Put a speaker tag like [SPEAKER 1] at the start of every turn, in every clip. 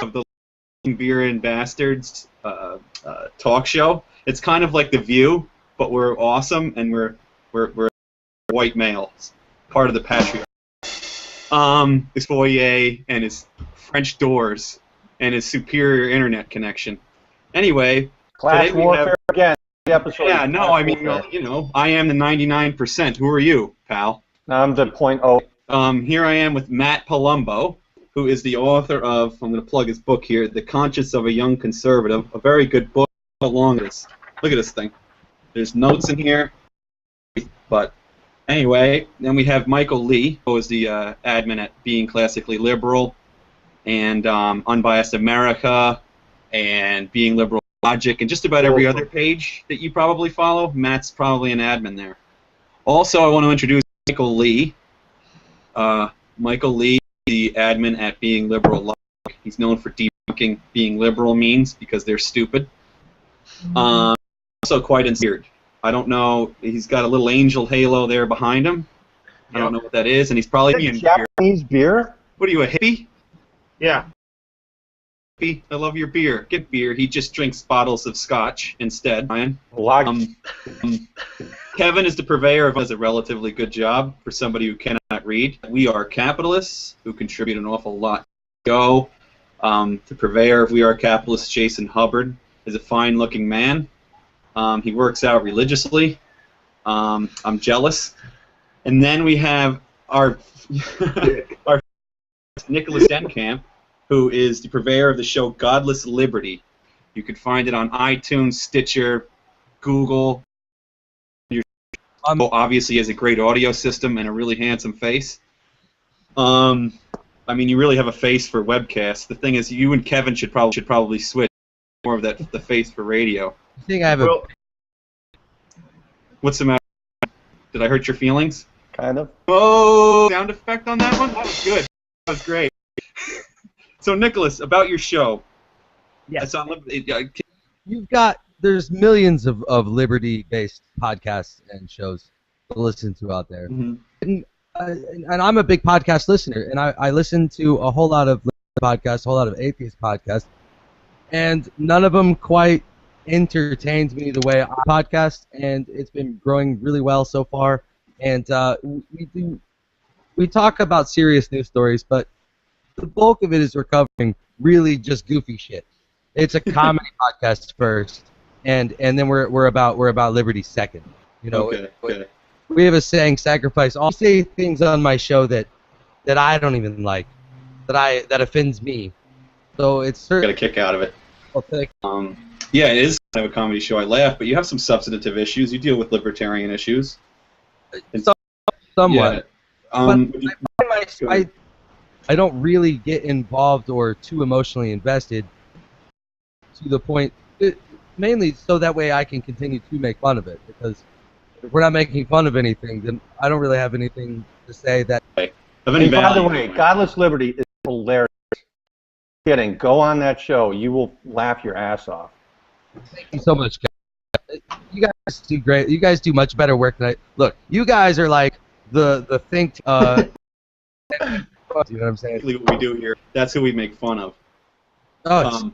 [SPEAKER 1] of the Beer and Bastards talk show. It's kind of like The View, but we're awesome, and we're white males, part of the patriarchy. His foyer and his French doors and his superior internet connection. Anyway,
[SPEAKER 2] class warfare again. Episode
[SPEAKER 1] yeah, no, I mean, you know, I am the 99%. Who are you, pal?
[SPEAKER 2] I'm the 0.0.
[SPEAKER 1] Here I am with Matt Palumbo, who is the author of, I'm going to plug his book here, The Conscience of a Young Conservative, a very good book. How long is this? Look at this thing. There's notes in here, but anyway, then we have Michael Lee, who is the admin at Being Classically Liberal, and Unbiased America, and Being Liberal Logic, and just about every other page that you probably follow. Matt's probably an admin there. Also, I want to introduce Michael Lee. Michael Lee, the admin at Being Liberal Logic. He's known for debunking being liberal means because they're stupid. Also quite inspired. I don't know. He's got a little angel halo there behind him. I don't know what that is, and he's probably being
[SPEAKER 2] Japanese beer.
[SPEAKER 1] What are you, a hippie?
[SPEAKER 3] Yeah.
[SPEAKER 1] Hippie, I love your beer. Get beer. He just drinks bottles of scotch instead. Kevin is the purveyor of does a relatively good job for somebody who cannot read. We are capitalists who contribute an awful lot. The purveyor of We Are Capitalists, Jason Hubbard, is a fine-looking man. He works out religiously. I'm jealous. And then we have our Nicholas Stenkamp, who is the purveyor of the show Godless Liberty. You can find it on iTunes, Stitcher, Google. Obviously has a great audio system and a really handsome face. I mean, you really have a face for webcasts. The thing is, you and Kevin should probably switch more of the face for radio.
[SPEAKER 4] I think I have a...
[SPEAKER 1] What's the matter? Did I hurt your feelings?
[SPEAKER 2] Kind of.
[SPEAKER 1] Oh, sound effect on that one? That was good. That was great. So, Nicholas, about your show.
[SPEAKER 4] Yes.
[SPEAKER 1] You've
[SPEAKER 4] got... There's millions of Liberty-based podcasts and shows to listen to out there.
[SPEAKER 1] Mm-hmm.
[SPEAKER 4] And I'm a big podcast listener, and I listen to a whole lot of podcasts, a whole lot of atheist podcasts, and none of them quite entertains me the way I podcast, and it's been growing really well so far. And we talk about serious news stories, but the bulk of it is we're covering really just goofy shit. It's a comedy podcast first, and then we're about liberty second. You know,
[SPEAKER 1] okay.
[SPEAKER 4] We have a saying, sacrifice. I'll say things on my show that I don't even like, that offends me. So it's certainly
[SPEAKER 1] got a kick out of it.
[SPEAKER 4] Well,
[SPEAKER 1] yeah, it is kind of a comedy show. I laugh, but you have some substantive issues. You deal with libertarian issues.
[SPEAKER 4] Somewhat.
[SPEAKER 1] Yeah.
[SPEAKER 4] I don't really get involved or too emotionally invested to the point, mainly so that way I can continue to make fun of it, because if we're not making fun of anything, then I don't really have anything to say that...
[SPEAKER 2] By the way, Godless Liberty is hilarious. Kidding. Go on that show. You will laugh your ass off.
[SPEAKER 4] Thank you so much, guys. You guys do great. You guys do much better work than I... Look, you guys are like the think... you know what I'm saying?
[SPEAKER 1] What we do here. That's who we make fun of.
[SPEAKER 4] Oh,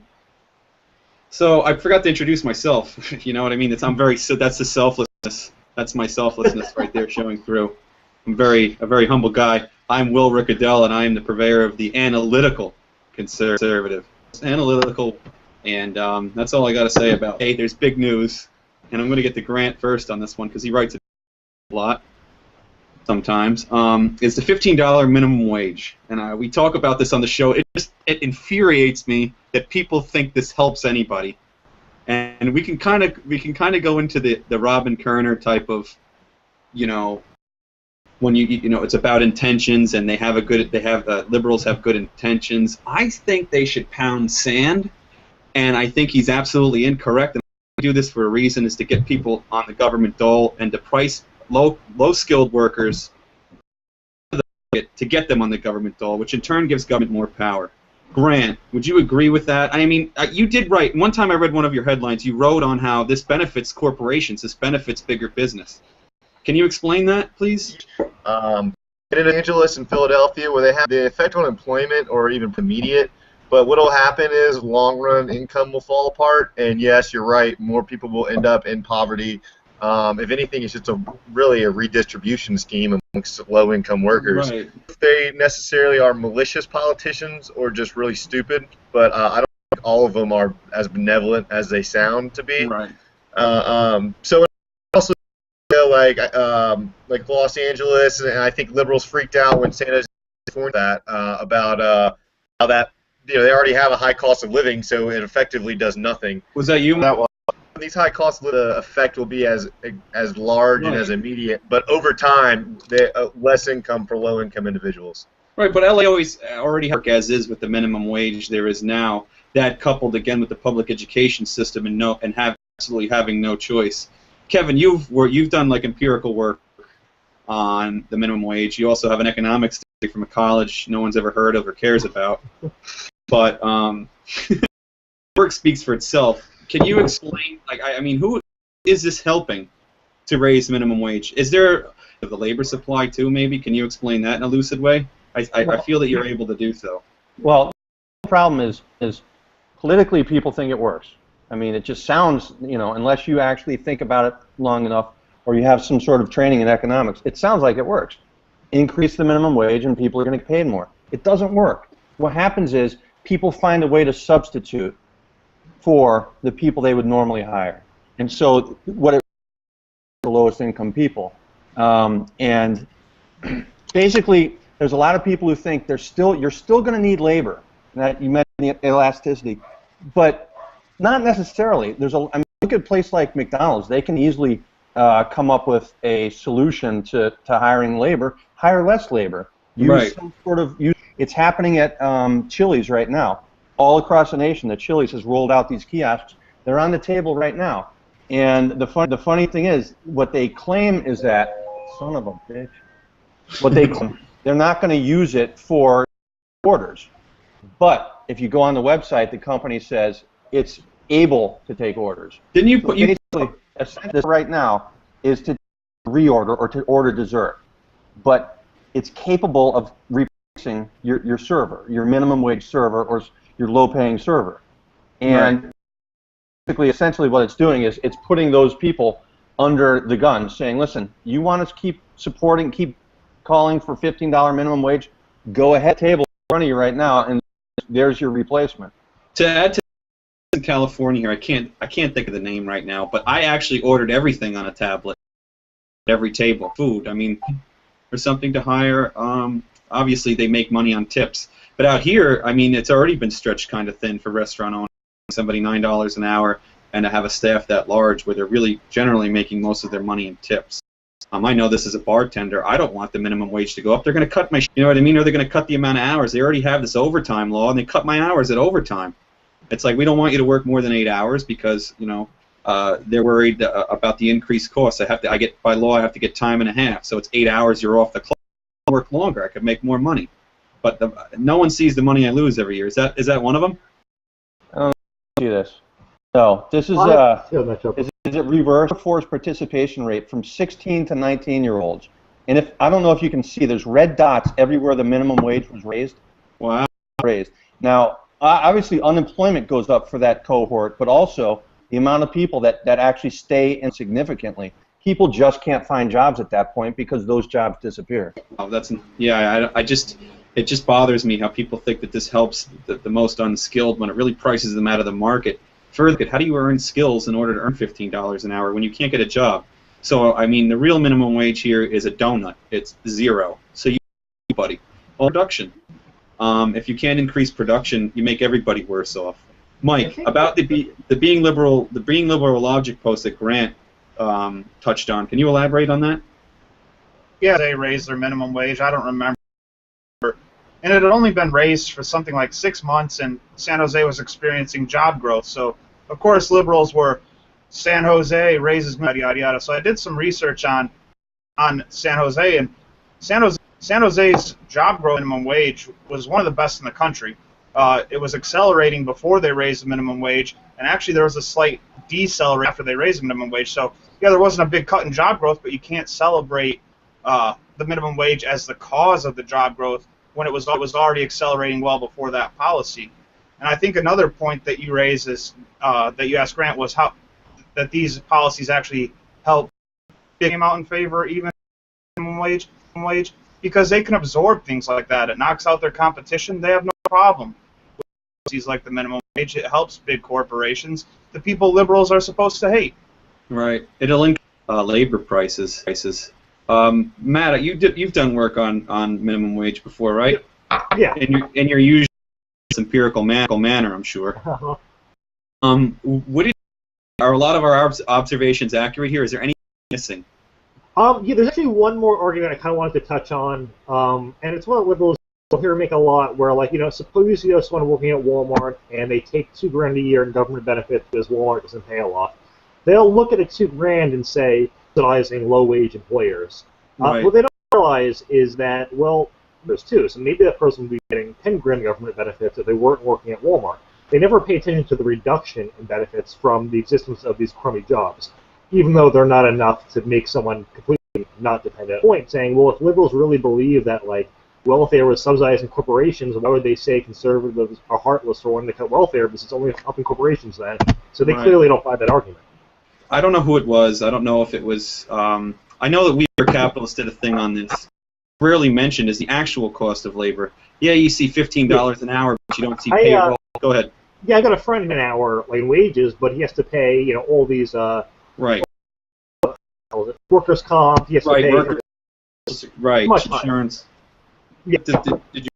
[SPEAKER 1] so I forgot to introduce myself. You know what I mean? That's the selflessness. That's my selflessness right there showing through. I'm a very humble guy. I'm Will Rickerdella, and I am the purveyor of the analytical conservative. Analytical, and that's all I got to say about it. Hey, there's big news, and I'm going to get to Grant first on this one because he writes a lot sometimes. It's the $15 minimum wage, and we talk about this on the show. It infuriates me that people think this helps anybody, and we can kind of go into the Robin Kerner type of, you know, when you know it's about intentions, and liberals have good intentions. I think they should pound sand, and I think he's absolutely incorrect. And I do this for a reason, is to get people on the government dole and to price low-skilled workers to get them on the government dole, which in turn gives government more power. Grant, would you agree with that? I mean, you did write, one time I read one of your headlines, you wrote on how this benefits corporations, this benefits bigger business. Can you explain that, please?
[SPEAKER 3] In Los Angeles and Philadelphia, where they have the effect on employment or even immediate But what will happen is long-run income will fall apart, and yes, you're right, more people will end up in poverty. If anything, it's just really a redistribution scheme amongst low-income workers.
[SPEAKER 1] Right.
[SPEAKER 3] If they necessarily are malicious politicians or just really stupid, but I don't think all of them are as benevolent as they sound to be.
[SPEAKER 1] Right.
[SPEAKER 3] So also like Los Angeles, and I think liberals freaked out when San Jose informed that about how that they already have a high cost of living, so it effectively does nothing.
[SPEAKER 1] Was that you?
[SPEAKER 3] That was. These high costs, the effect will be as large and as immediate, but over time, less income for low-income individuals.
[SPEAKER 1] Right, but LA already as is with the minimum wage there is now. That coupled again with the public education system and absolutely having no choice. Kevin, you've done like empirical work on the minimum wage. You also have an economics degree from a college no one's ever heard of or cares about. But work speaks for itself. Can you explain, I mean, who is this helping to raise minimum wage? Is there the labor supply too, maybe? Can you explain that in a lucid way? I feel that you're able to do so.
[SPEAKER 2] Well, the problem is politically people think it works. I mean, it just sounds, unless you actually think about it long enough or you have some sort of training in economics, it sounds like it works. Increase the minimum wage and people are going to get paid more. It doesn't work. What happens is people find a way to substitute for the people they would normally hire. And so what it the lowest income people. And basically, there's a lot of people who think you're still going to need labor. That you mentioned the elasticity, but not necessarily. Look at a place like McDonald's. They can easily come up with a solution to hiring labor. Hire less labor. Use some sort of. It's happening at Chili's right now. All across the nation, the Chili's has rolled out these kiosks. They're on the table right now. And the funny thing is, what they claim is that, son of a bitch, what they claim, they're not going to use it for orders. But if you go on the website, the company says it's able to take orders.
[SPEAKER 1] Didn't you put
[SPEAKER 2] basically, this right now is to reorder or to order dessert. But it's capable of replacing your server, your minimum wage server, or your low-paying server. And basically, essentially what it's doing is it's putting those people under the gun, saying, listen, you want us to keep calling for $15 minimum wage? Go ahead, table in front of you right now, and there's your replacement.
[SPEAKER 1] To add to in California here, I can't think of the name right now, but I actually ordered everything on a tablet, every table, food. I mean, for something to hire, obviously they make money on tips. But out here, I mean, it's already been stretched kind of thin for restaurant owners. Somebody $9 an hour, and to have a staff that large where they're really generally making most of their money in tips. I know this as a bartender. I don't want the minimum wage to go up. They're going to cut my, you know what I mean? Or they're going to cut the amount of hours. They already have this overtime law, and they cut my hours at overtime. It's like we don't want you to work more than 8 hours because they're worried about the increased costs. By law I have to get time and a half. So it's 8 hours. You're off the clock. I work longer. I could make more money. But no one sees the money I lose every year. Is that one of them?
[SPEAKER 2] I don't see this. No, this is is it reverse force participation rate from 16 to 19-year-olds. And I don't know if you can see, there's red dots everywhere the minimum wage was raised.
[SPEAKER 1] Wow.
[SPEAKER 2] Raised. Now, obviously unemployment goes up for that cohort, but also the amount of people that actually stay in significantly. People just can't find jobs at that point because those jobs disappear.
[SPEAKER 1] Oh, it just bothers me how people think that this helps the most unskilled when it really prices them out of the market. Further, how do you earn skills in order to earn $15 an hour when you can't get a job? So, I mean, the real minimum wage here is a donut. It's zero. So you everybody. Production. If you can't increase production, you make everybody worse off. Mike, about the being liberal logic post that Grant touched on. Can you elaborate on that?
[SPEAKER 5] Yeah, they raised their minimum wage. I don't remember. And it had only been raised for something like 6 months, and San Jose was experiencing job growth. So, of course, liberals were San Jose raises yada yada yada. So I did some research on San Jose, and San Jose's job growth minimum wage was one of the best in the country. It was accelerating before they raised the minimum wage, and actually there was a slight deceleration after they raised the minimum wage. So yeah, there wasn't a big cut in job growth, but you can't celebrate the minimum wage as the cause of the job growth when it was already accelerating well before that policy. And I think another point that you raise is that you asked Grant was how that these policies actually help came out in favor even minimum wage because they can absorb things like that. It knocks out their competition. They have no problem with policies like the minimum wage. It helps big corporations, the people liberals are supposed to hate.
[SPEAKER 1] Right. It'll increase labor prices. Matt, you've done work on minimum wage before, right?
[SPEAKER 6] Yeah.
[SPEAKER 1] And you're usually empirical manner, I'm sure. Are a lot of our observations accurate here? Is there anything missing?
[SPEAKER 6] Yeah, there's actually one more argument I kind of wanted to touch on, and it's one with those people here make a lot where, like, suppose you have someone working at Walmart and they take $2,000 a year in government benefits because Walmart doesn't pay a lot. They'll look at the $2,000 and say subsidizing low-wage employers.
[SPEAKER 1] Right.
[SPEAKER 6] What they don't realize is that, well, there's two. So maybe that person would be getting $10,000 government benefits if they weren't working at Walmart. They never pay attention to the reduction in benefits from the existence of these crummy jobs, even though they're not enough to make someone completely not dependent. Point saying, well, if liberals really believe that, like, welfare was subsidizing corporations, why would they say conservatives are heartless or wanting to cut welfare because it's only helping corporations then? So they clearly don't buy that argument.
[SPEAKER 1] I don't know who it was. I don't know if it was. I know that We Are Capitalists did a thing on this. Rarely mentioned is the actual cost of labor. Yeah, you see $15 an hour, but you don't see payroll. Go ahead.
[SPEAKER 6] Yeah, I got a friend an hour like wages, but he has to pay, all these
[SPEAKER 1] right.
[SPEAKER 6] Workers' comp. He has to pay
[SPEAKER 1] right.
[SPEAKER 6] Much
[SPEAKER 1] Insurance.
[SPEAKER 6] Yeah.
[SPEAKER 1] Did you?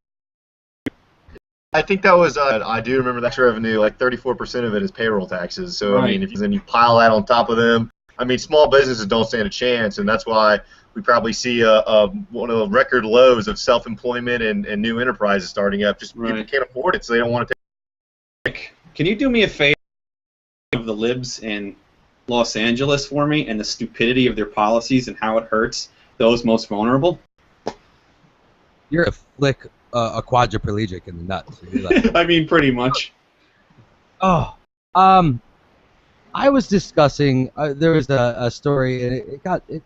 [SPEAKER 3] I think that was, I do remember that revenue, like 34% of it is payroll taxes. So,
[SPEAKER 1] Right.
[SPEAKER 3] I mean, if you pile that on top of them, I mean, small businesses don't stand a chance, and that's why we probably see one of the record lows of self-employment and new enterprises starting up. Just people can't afford it, so they don't want to take.
[SPEAKER 1] Can you do me a favor of the libs in Los Angeles for me and the stupidity of their policies and how it hurts those most vulnerable?
[SPEAKER 4] You're a quadriplegic in the nuts.
[SPEAKER 1] I mean, pretty much.
[SPEAKER 4] I was discussing. There was a story, and it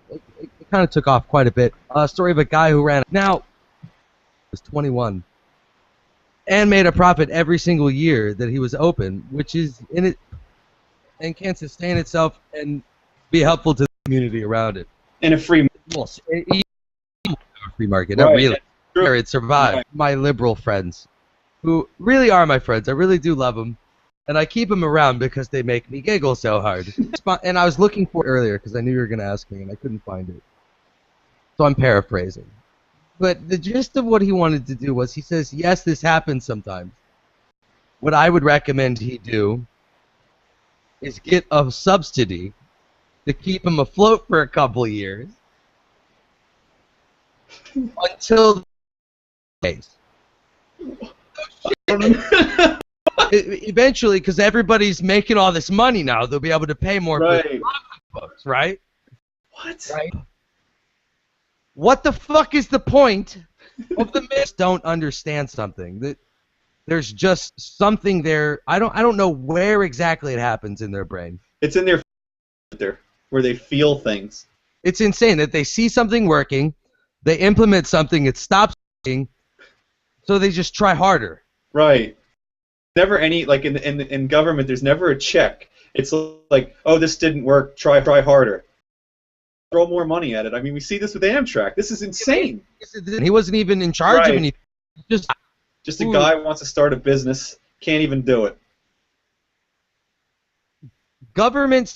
[SPEAKER 4] kind of took off quite a bit. A story of a guy who ran. Now, was 21, and made a profit every single year that he was open, which is in it, and can sustain itself and be helpful to the community around it.
[SPEAKER 1] In a free
[SPEAKER 4] market, not really. Sure, it survived.
[SPEAKER 1] Right.
[SPEAKER 4] My liberal friends, who really are my friends, I really do love them, and I keep them around because they make me giggle so hard. And I was looking for it earlier because I knew you were going to ask me, and I couldn't find it. So I'm paraphrasing. But the gist of what he wanted to do was, he says, yes, this happens sometimes. What I would recommend he do is get a subsidy to keep him afloat for a couple of years until eventually, because everybody's making all this money now, they'll be able to pay more for the books, right?
[SPEAKER 1] What?
[SPEAKER 4] Right? What the fuck is the point of the myth? Don't understand something. That there's just something there. I don't know where exactly it happens in their brain.
[SPEAKER 1] It's in their where they feel things.
[SPEAKER 4] It's insane that they see something working, they implement something, it stops working, so they just try harder.
[SPEAKER 1] Right. Never any, like in government, there's never a check. It's like, oh, this didn't work, try harder. Throw more money at it. I mean, we see this with Amtrak. This is insane.
[SPEAKER 4] He wasn't even in charge of anything.
[SPEAKER 1] Just a guy who wants to start a business, can't even do it.
[SPEAKER 4] Government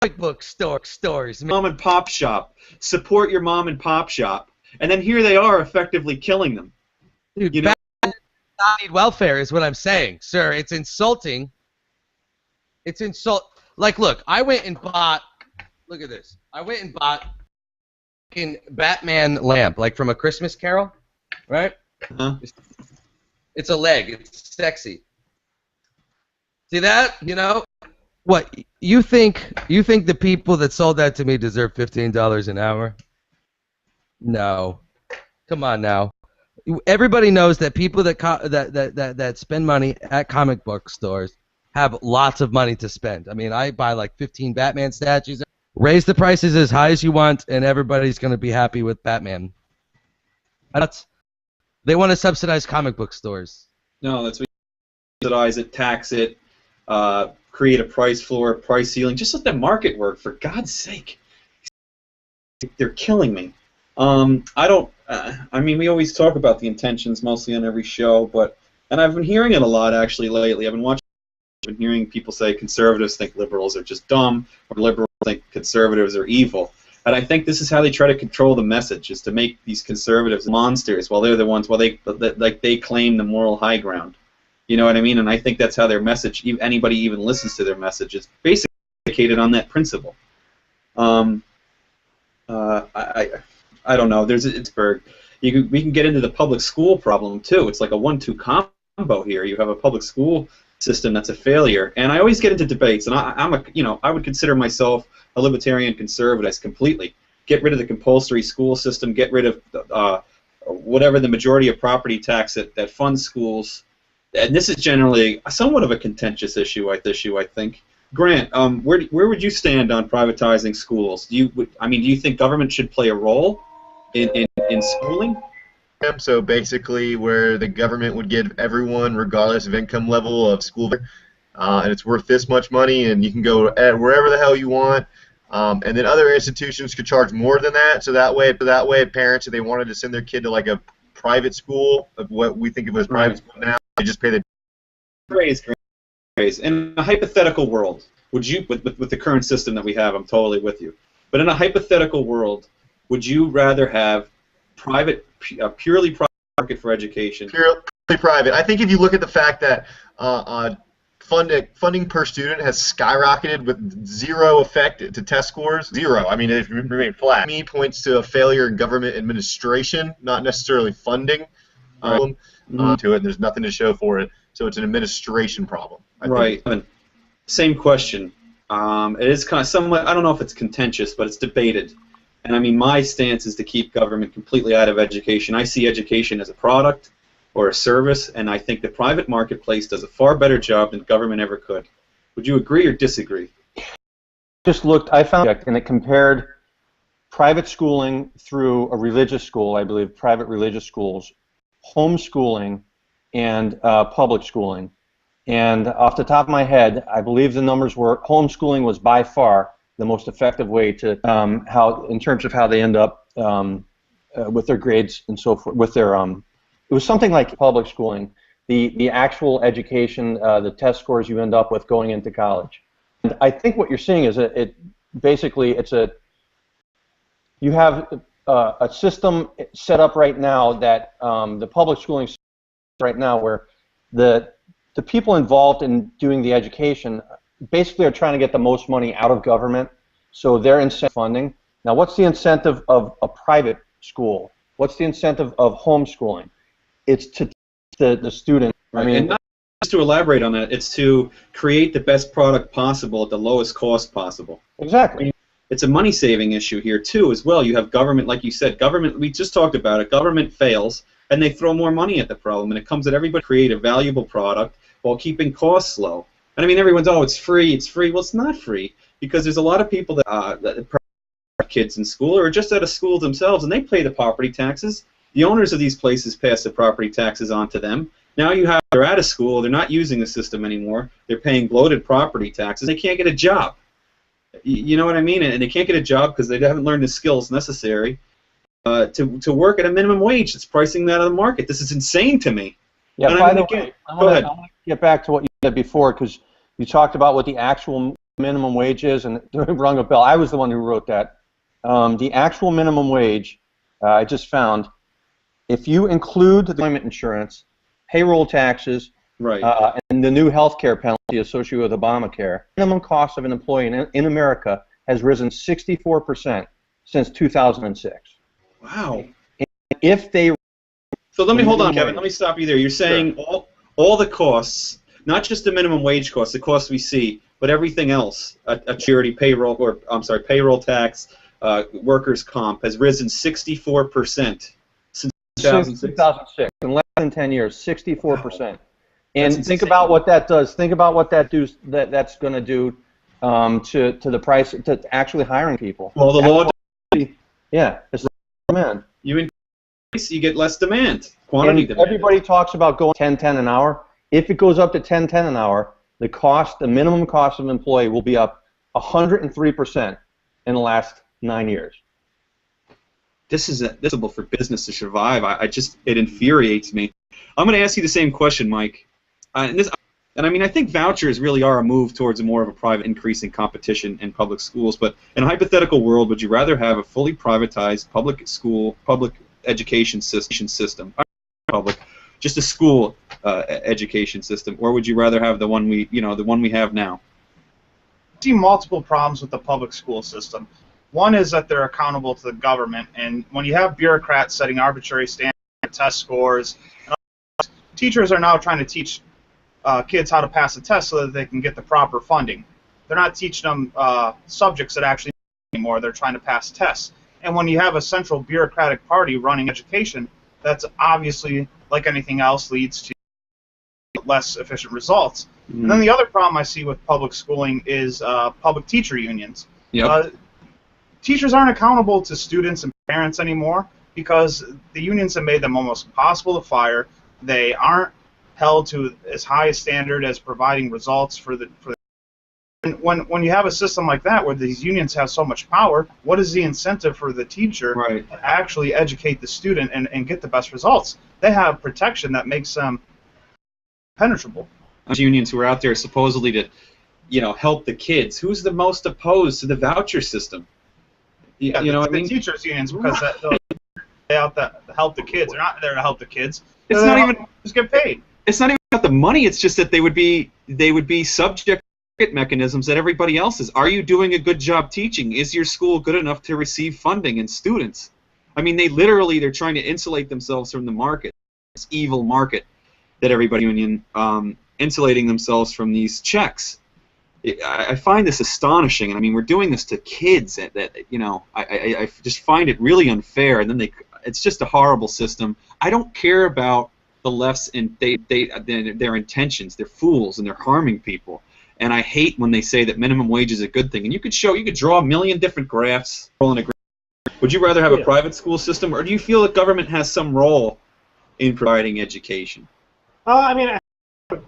[SPEAKER 4] comic book stores.
[SPEAKER 1] Mom and pop shop. Support your mom and pop shop. And then here they are effectively killing them.
[SPEAKER 4] Dude,
[SPEAKER 1] you know?
[SPEAKER 4] Not need welfare is what I'm saying, sir. It's insulting. It's like, look, I went and bought. Look at this. I went and bought a Batman lamp, like from A Christmas Carol, right?
[SPEAKER 1] Uh-huh.
[SPEAKER 4] It's a leg. It's sexy. See that? You know what? You think the people that sold that to me deserve $15 an hour? No. Come on now. Everybody knows that people that spend money at comic book stores have lots of money to spend. I mean, I buy like 15 Batman statues. Raise the prices as high as you want, and everybody's going to be happy with Batman. They want to subsidize comic book stores.
[SPEAKER 1] No, that's what you subsidize it, tax it, create a price floor, price ceiling. Just let the market work, for God's sake. They're killing me. I don't. I mean, we always talk about the intentions mostly on every show, and I've been hearing it a lot actually lately. I've been hearing people say conservatives think liberals are just dumb, or liberals think conservatives are evil. And I think this is how they try to control the message, is to make these conservatives monsters, while they're the ones, they claim the moral high ground. You know what I mean? And I think that's how their message, anybody even listens to their message, is basically predicated on that principle. I don't know. There's Pittsburgh. We can get into the public school problem too. It's like a 1-2 combo here. You have a public school system that's a failure, and I always get into debates. And I would consider myself a libertarian conservative completely. Get rid of the compulsory school system. Get rid of whatever the majority of property tax that funds schools. And this is generally somewhat of a contentious issue. I think. Grant, where would you stand on privatizing schools? Do you think government should play a role in schooling?
[SPEAKER 3] So basically, where the government would give everyone, regardless of income level, of school, and it's worth this much money, and you can go wherever the hell you want, and then other institutions could charge more than that. So that way, parents, if they wanted to send their kid to like a private school, of what we think of as private school now, they just pay the
[SPEAKER 1] Grace. In a hypothetical world, would you, with the current system that we have, I'm totally with you, but in a hypothetical world, would you rather have purely private market for education?
[SPEAKER 3] Purely private. I think if you look at the fact that funding per student has skyrocketed with zero effect to test scores, zero. I mean, it remained flat. To me, points to a failure in government administration, not necessarily funding. To it. There's nothing to show for it, so it's an administration problem. I think.
[SPEAKER 1] Same question. It is kind of somewhat. I don't know if it's contentious, but it's debated. And I mean, my stance is to keep government completely out of education. I see education as a product or a service, and I think the private marketplace does a far better job than government ever could. Would you agree or disagree?
[SPEAKER 2] Just looked, I found it, and it compared private schooling through a religious school, I believe, private religious schools, homeschooling, and public schooling. And off the top of my head, I believe the numbers were homeschooling was by far the most effective way to in terms of how they end up with their grades and so forth. With their it was something like public schooling, the actual education, the test scores you end up with going into college. And I think what you're seeing is you have a system set up right now that the public schooling system right now where the people involved in doing the education basically are trying to get the most money out of government, so they're incentive funding. Now, what's the incentive of a private school? What's the incentive of homeschooling? It's to teach the student.
[SPEAKER 1] Right. I mean, and not just to elaborate on that, it's to create the best product possible at the lowest cost possible.
[SPEAKER 2] Exactly.
[SPEAKER 1] I mean, it's a money-saving issue here too, as well. You have government, like you said, government. We just talked about it. Government fails, and they throw more money at the problem, and it comes at everybody to create a valuable product while keeping costs low. And I mean, everyone's, oh, it's free, it's free. Well, it's not free, because there's a lot of people that kids in school or just out of school themselves, and they pay the property taxes. The owners of these places pass the property taxes on to them. Now they're out of school, they're not using the system anymore, they're paying bloated property taxes, they can't get a job. You know what I mean? And they can't get a job because they haven't learned the skills necessary to work at a minimum wage that's pricing that out of the market. This is insane to me.
[SPEAKER 2] Yeah, by the way, I want to get back to what you said before, because you talked about what the actual minimum wage is, and it rung a bell. I was the one who wrote that. The actual minimum wage, I just found, if you include the employment insurance, payroll taxes,
[SPEAKER 1] right,
[SPEAKER 2] and the new health care penalty associated with Obamacare, minimum cost of an employee in America has risen 64% since 2006.
[SPEAKER 1] Wow.
[SPEAKER 2] And if they...
[SPEAKER 1] So let me hold on, Kevin. Let me stop you there. You're saying sure. all the costs, not just the minimum wage costs, the costs we see, but everything else, a charity payroll, or I'm sorry, payroll tax, workers' comp has risen 64% since 2006.
[SPEAKER 2] In less than 10 years, 64%. Wow. And think about what that does. Think about what that's going to do to the price, to actually hiring people.
[SPEAKER 1] Well, the law.
[SPEAKER 2] Yeah, it's man.
[SPEAKER 1] You you get less demand, quantity
[SPEAKER 2] And
[SPEAKER 1] demand.
[SPEAKER 2] everybody talks about going 10-10 an hour. If it goes up to 10-10 an hour, the minimum cost of an employee will be up 103% in the last 9 years.
[SPEAKER 1] This is impossible for business to survive. It infuriates me. I'm going to ask you the same question, Mike. And I mean, I think vouchers really are a move towards more of a private increase in competition in public schools. But in a hypothetical world, would you rather have a fully privatized public education system, just a school education system, or would you rather have the one we have now?
[SPEAKER 5] I see multiple problems with the public school system. One is that they're accountable to the government, and when you have bureaucrats setting arbitrary standards, test scores, teachers are now trying to teach kids how to pass a test so that they can get the proper funding. They're not teaching them subjects that actually anymore. They're trying to pass tests. And when you have a central bureaucratic party running education, that's obviously, like anything else, leads to less efficient results. Mm-hmm. And then the other problem I see with public schooling is public teacher unions.
[SPEAKER 1] Yep.
[SPEAKER 5] Teachers aren't accountable to students and parents anymore because the unions have made them almost impossible to fire. They aren't held to as high a standard as providing results for the. And when you have a system like that where these unions have so much power, what is the incentive for the teacher to actually educate the student and get the best results? They have protection that makes them penetrable.
[SPEAKER 1] Unions who are out there supposedly to, help the kids. Who's the most opposed to the voucher system? You know what I mean?
[SPEAKER 5] The teachers unions, because they out to help the kids. They're not there to help the kids.
[SPEAKER 1] It's not even
[SPEAKER 5] just get paid.
[SPEAKER 1] It's not even about the money. It's just that they would be subject to mechanisms that everybody else is. Are you doing a good job teaching? Is your school good enough to receive funding and students? I mean, they're trying to insulate themselves from the market, this evil market that everybody union insulating themselves from these checks. I find this astonishing, and I mean, we're doing this to kids. I just find it really unfair, and then it's just a horrible system. I don't care about the left's their intentions. They're fools, and they're harming people. And I hate when they say that minimum wage is a good thing. And you could draw a million different graphs. Would you rather have a private school system, or do you feel that government has some role in providing education?
[SPEAKER 6] I mean,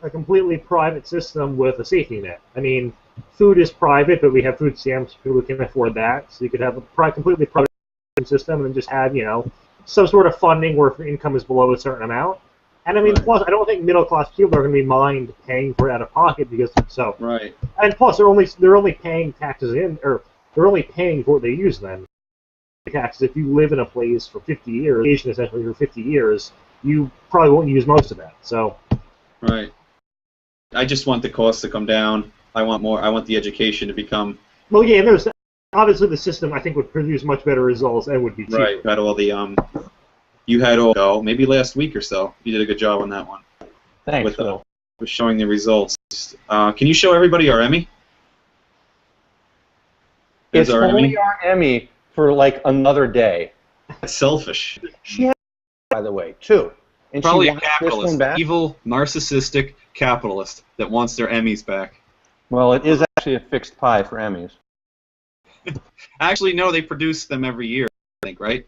[SPEAKER 6] a completely private system with a safety net. I mean, food is private, but we have food stamps. People can afford that. So you could have a completely private system and then just have, some sort of funding where if the income is below a certain amount. And I mean, plus, I don't think middle-class people are going to be mind paying for it out of pocket because so.
[SPEAKER 1] Right.
[SPEAKER 6] And plus, they're only paying taxes or they're only paying for what they use then. Taxes. If you live in a place for 50 years, essentially for 50 years, you probably won't use most of that. So.
[SPEAKER 1] Right. I just want the costs to come down. I want more. I want the education to become.
[SPEAKER 6] Well, yeah. There's obviously the system I think would produce much better results and would be cheaper.
[SPEAKER 1] Right. You had all maybe last week or so. You did a good job on that one.
[SPEAKER 2] Thanks, Phil.
[SPEAKER 1] With showing the results. Can you show everybody our Emmy?
[SPEAKER 2] It's only our Emmy for like another day.
[SPEAKER 1] That's selfish.
[SPEAKER 2] She had, by the way, too. And
[SPEAKER 1] probably
[SPEAKER 2] she
[SPEAKER 1] a capitalist, evil, narcissistic capitalist that wants their Emmys back.
[SPEAKER 2] Well, it is actually a fixed pie for Emmys.
[SPEAKER 1] Actually, no, they produce them every year, I think, right?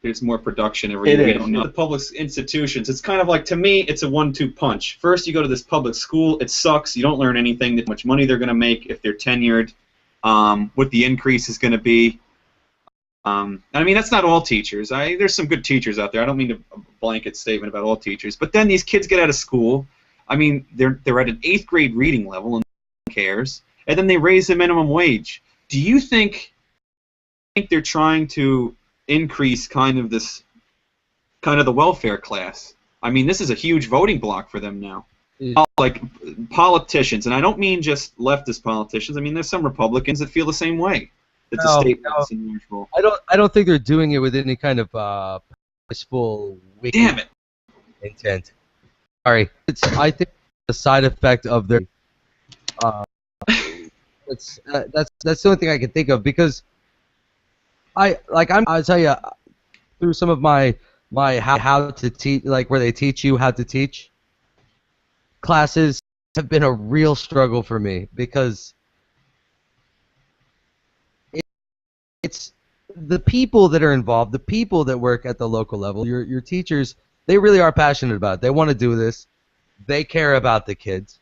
[SPEAKER 1] There's more production every year. We don't know. The public institutions, it's kind of like, to me, it's a 1-2 punch. First, you go to this public school, it sucks, you don't learn anything, how much money they're going to make if they're tenured, what the increase is going to be. I mean, that's not all teachers. There's some good teachers out there. I don't mean a blanket statement about all teachers. But then these kids get out of school. I mean, they're at an 8th grade reading level and no one cares. And then they raise the minimum wage. Do you think they're trying to increase kind of the welfare class? I mean, this is a huge voting block for them now. Like politicians, and I don't mean just leftist politicians. I mean, there's some Republicans that feel the same way. It's a state medicine role.
[SPEAKER 4] I don't think they're doing it with any kind of purposeful wicked intent. Sorry, I think the side effect of their that's the only thing I can think of, because I'll tell you, through some of my how to teach, like where they teach you how to teach classes, have been a real struggle for me, because the people that are involved, the people that work at the local level, your teachers, they really are passionate about it. They want to do this. They care about the kids.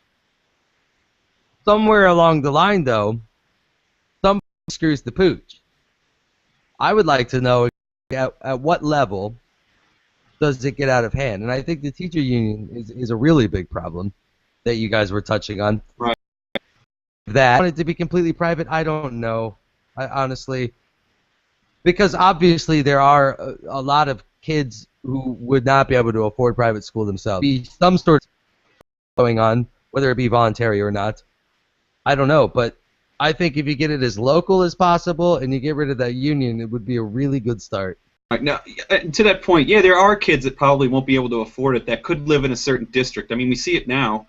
[SPEAKER 4] Somewhere along the line, though, somebody screws the pooch. I would like to know at what level does it get out of hand? And I think the teacher union is a really big problem that you guys were touching on.
[SPEAKER 1] Right.
[SPEAKER 4] That I want it to be completely private, I don't know. Honestly, because obviously there are a lot of kids who would not be able to afford private school themselves. Be some sort of going on, whether it be voluntary or not. I don't know, but I think if you get it as local as possible and you get rid of that union, it would be a really good start.
[SPEAKER 1] Right. Now, to that point, yeah, there are kids that probably won't be able to afford it that could live in a certain district. I mean, we see it now.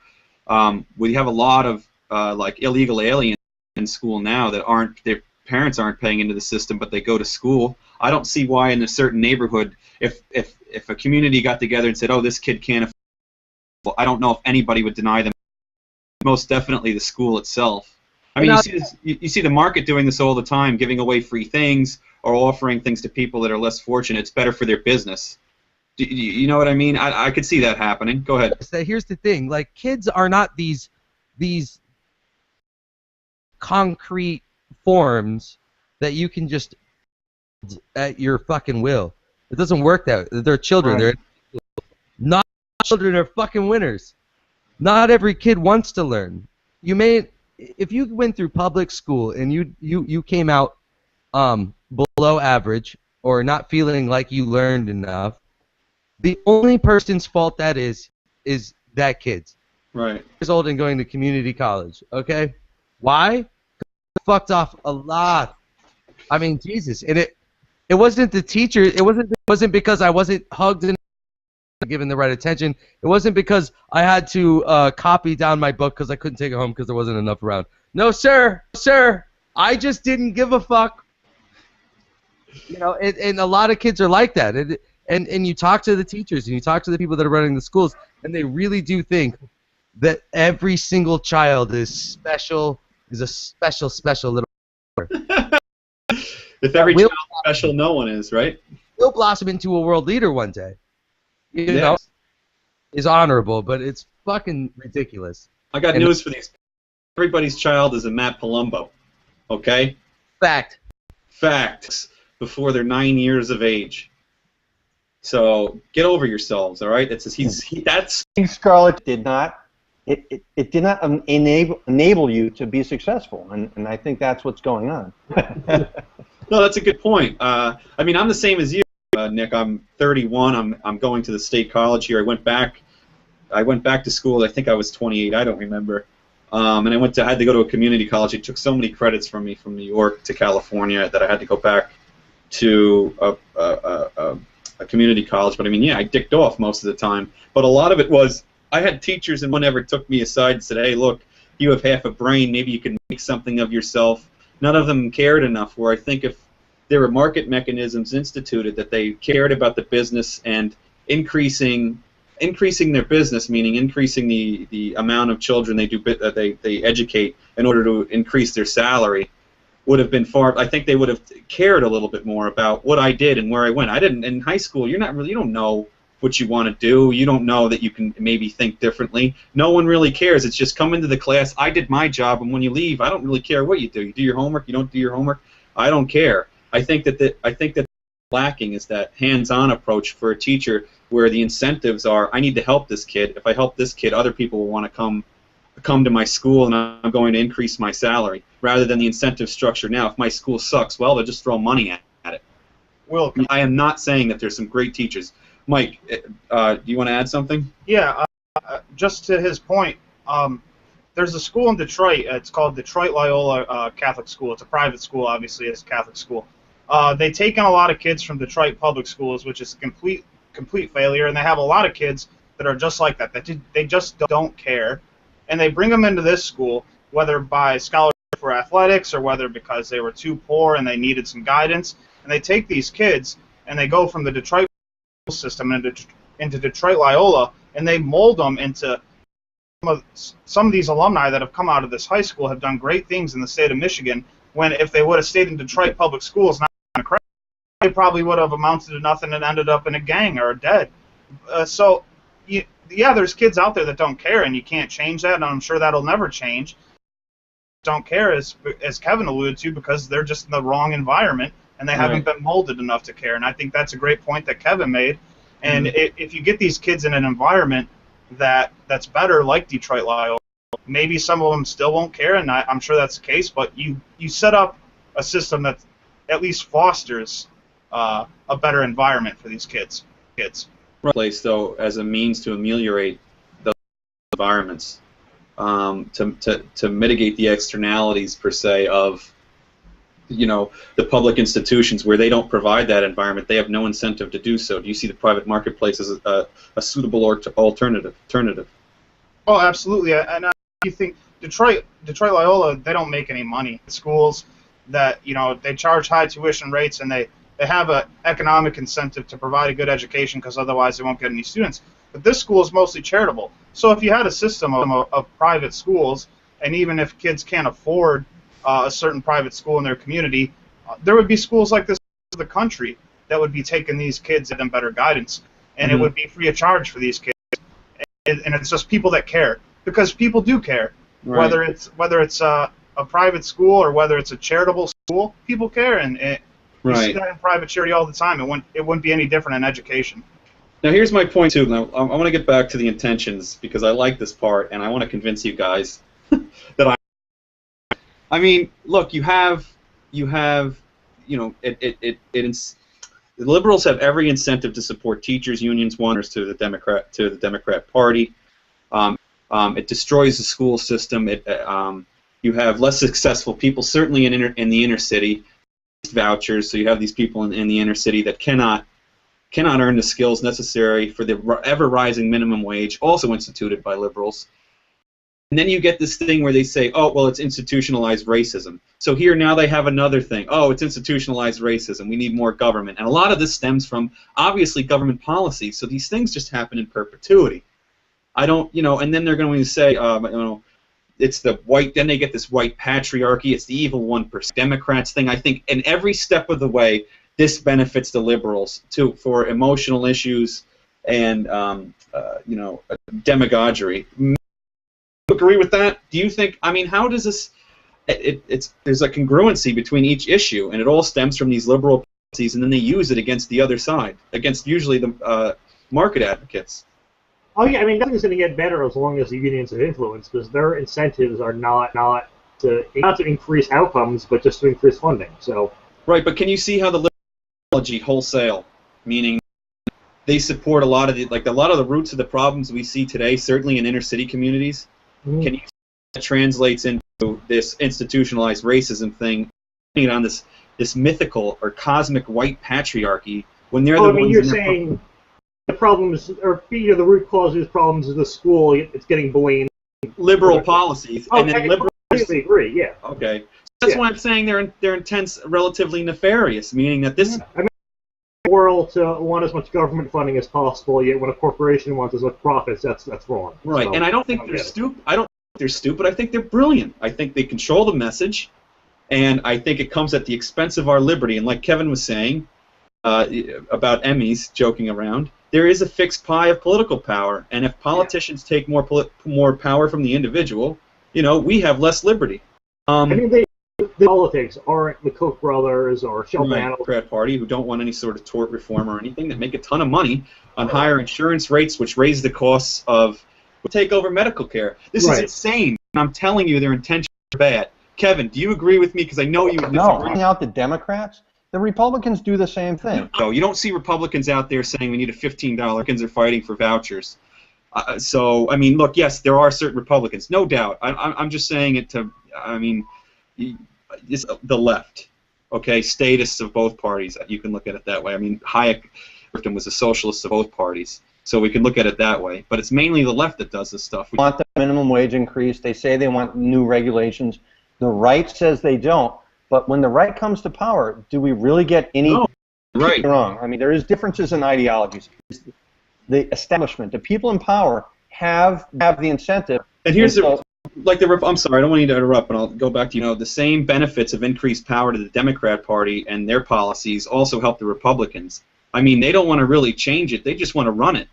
[SPEAKER 1] We have a lot of like illegal aliens in school now that their parents aren't paying into the system, but they go to school. I don't see why in a certain neighborhood, if a community got together and said, "Oh, this kid can't afford," well, I don't know if anybody would deny them. Most definitely the school itself. I mean, you see the market doing this all the time, giving away free things or offering things to people that are less fortunate. It's better for their business. You know what I mean? I could see that happening. Go ahead.
[SPEAKER 4] So here's the thing: like, kids are not these concrete forms that you can just at your fucking will. It doesn't work that way. They're children.
[SPEAKER 6] Right.
[SPEAKER 4] They're not children are fucking winners. Not every kid wants to learn. If you went through public school and you came out below average or not feeling like you learned enough, the only person's fault that is that kid's.
[SPEAKER 1] Right.
[SPEAKER 4] Years old and going to community college. Okay, why? Fucked off a lot. I mean, Jesus, and it wasn't the teacher. It wasn't because I wasn't hugged and given the right attention. It wasn't because I had to copy down my book because I couldn't take it home because there wasn't enough around. No, sir, I just didn't give a fuck. You know, and a lot of kids are like that. And you talk to the teachers and you talk to the people that are running the schools, and they really do think that every single child is special, is a special little.
[SPEAKER 1] If every child's special, no one is, right?
[SPEAKER 4] He'll blossom into a world leader one day. You know, is honorable, but it's fucking ridiculous.
[SPEAKER 1] I got news for these. Everybody's child is a Matt Palumbo. Okay? Facts. Before they're 9 years of age. So get over yourselves, all right? That's
[SPEAKER 2] Scarlett did not. It did not enable you to be successful, and I think that's what's going on.
[SPEAKER 1] No, that's a good point. I mean, I'm the same as you, Nick. I'm 31. I'm going to the state college here. I went back to school. I think I was 28. I don't remember. And I had to go to a community college. It took so many credits from me from New York to California that I had to go back to a community college. But I mean, yeah, I dicked off most of the time. But a lot of it was I had teachers, and one ever took me aside and said, "Hey, look, you have half a brain. Maybe you can make something of yourself." None of them cared enough. Where I think if there were market mechanisms instituted that they cared about the business and increasing their business, meaning increasing the amount of children they educate in order to increase their salary, would have been far. I think they would have cared a little bit more about what I did and where I went. I didn't in high school. You don't know what you want to do. You don't know that you can maybe think differently. No one really cares. It's just come into the class. I did my job, and when you leave, I don't really care what you do. You do your homework. You don't do your homework. I don't care. I think that lacking is that hands-on approach for a teacher, where the incentives are, I need to help this kid. If I help this kid, other people will want to come to my school, and I'm going to increase my salary, rather than the incentive structure now. If my school sucks, well, they'll just throw money at it.
[SPEAKER 5] Well,
[SPEAKER 1] I am not saying that there's some great teachers. Mike, do you want to add something?
[SPEAKER 5] Yeah, just to his point, there's a school in Detroit. It's called Detroit Loyola Catholic School. It's a private school, obviously. It's a Catholic school. They take in a lot of kids from Detroit public schools, which is a complete failure, and they have a lot of kids that are just like that. They just don't care, and they bring them into this school, whether by scholarship for athletics or whether because they were too poor and they needed some guidance, and they take these kids and they go from the Detroit system into Detroit Loyola, and they mold them into some of these alumni that have come out of this high school have done great things in the state of Michigan, when if they would have stayed in Detroit public schools, not credit, probably would have amounted to nothing and ended up in a gang or dead. Yeah, there's kids out there that don't care, and you can't change that, and I'm sure that'll never change. Don't care, as Kevin alluded to, because they're just in the wrong environment, and they haven't been molded enough to care. And I think that's a great point that Kevin made. And if you get these kids in an environment that's better, like Detroit Loyola, maybe some of them still won't care, and I'm sure that's the case, but you set up a system that at least fosters a better environment for these kids.
[SPEAKER 1] Place, though, as a means to ameliorate those environments, to mitigate the externalities, per se, of the public institutions where they don't provide that environment. They have no incentive to do so. Do you see the private marketplace as a suitable alternative?
[SPEAKER 5] Oh, absolutely. And you think Detroit Loyola, they don't make any money. Schools that they charge high tuition rates, and they have an economic incentive to provide a good education, because otherwise they won't get any students. But this school is mostly charitable. So if you had a system of private schools, and even if kids can't afford a certain private school in their community, there would be schools like this in the country that would be taking these kids and better guidance, and it would be free of charge for these kids. And it's just people that care, because people do care, whether it's a private school or whether it's a charitable school. People care, and you see that in private charity all the time. It wouldn't be any different in education.
[SPEAKER 1] Now here's my point too. Now I want to get back to the intentions, because I like this part, and I want to convince you guys that I mean, look, the liberals have every incentive to support teachers' unions, to the Democrat Party. It destroys the school system. You have less successful people, certainly in the inner city. Vouchers, so you have these people in the inner city that cannot earn the skills necessary for the ever-rising minimum wage, also instituted by liberals. And then you get this thing where they say, oh, well, it's institutionalized racism. So here now they have another thing. Oh, it's institutionalized racism. We need more government. And a lot of this stems from, obviously, government policy. So these things just happen in perpetuity. And then they're going to say, it's the white, then they get this white patriarchy, it's the evil 1% Democrats thing. I think in every step of the way, this benefits the liberals for emotional issues and demagoguery. Agree with that? Do you think? I mean, how does this? There's a congruency between each issue, and it all stems from these liberal policies, and then they use it against the other side, against usually the market advocates.
[SPEAKER 6] Oh yeah, I mean, nothing's going to get better as long as the unions have influence, because their incentives are not to increase outcomes, but just to increase funding. So. Right,
[SPEAKER 1] but can you see how the liberal wholesale, meaning they support a lot of the roots of the problems we see today, certainly in inner city communities. Can you see that translates into this institutionalized racism thing, on this mythical or cosmic white patriarchy when they're the ones?
[SPEAKER 6] I mean, you're saying the problems, or the root cause of these problems is the school. It's getting blamed.
[SPEAKER 1] Liberal policies, and then liberals.
[SPEAKER 6] I completely agree. Yeah.
[SPEAKER 1] Okay, so that's why I'm saying they're intense, relatively nefarious, meaning that this.
[SPEAKER 6] I mean, the world to want as much government funding as possible, yet when a corporation wants as much profits, that's wrong.
[SPEAKER 1] Right, so, and I don't think they're stupid. I don't think they're stupid. I think they're brilliant. I think they control the message, and I think it comes at the expense of our liberty. And like Kevin was saying about Emmys, joking around, there is a fixed pie of political power, and if politicians take more power from the individual, we have less liberty.
[SPEAKER 6] I mean, the politics aren't the Koch brothers or Shelton
[SPEAKER 1] the Democrat Party, who don't want any sort of tort reform or anything, that make a ton of money on higher insurance rates, which raise the costs of take over medical care. This is insane. I'm telling you, their intentions are bad. Kevin, do you agree with me? Because I know you disagree.
[SPEAKER 2] No, out the Democrats. The Republicans do the same thing.
[SPEAKER 1] No, you don't see Republicans out there saying we need a $15. Republicans are fighting for vouchers. So, I mean, look, yes, there are certain Republicans, no doubt. I'm just saying it to, I mean, it's the left, okay, statists of both parties. You can look at it that way. I mean, Hayek was a socialist of both parties, so we can look at it that way. But it's mainly the left that does this stuff.
[SPEAKER 2] We want the minimum wage increase. They say they want new regulations. The right says they don't. But when the right comes to power, do we really get anything wrong? I mean, there is differences in ideologies. The establishment, the people in power, have the incentive.
[SPEAKER 1] And here's like I'm sorry, I don't want you to interrupt, but I'll go back to the same benefits of increased power to the Democrat Party and their policies also help the Republicans. I mean, they don't want to really change it; they just want to run it.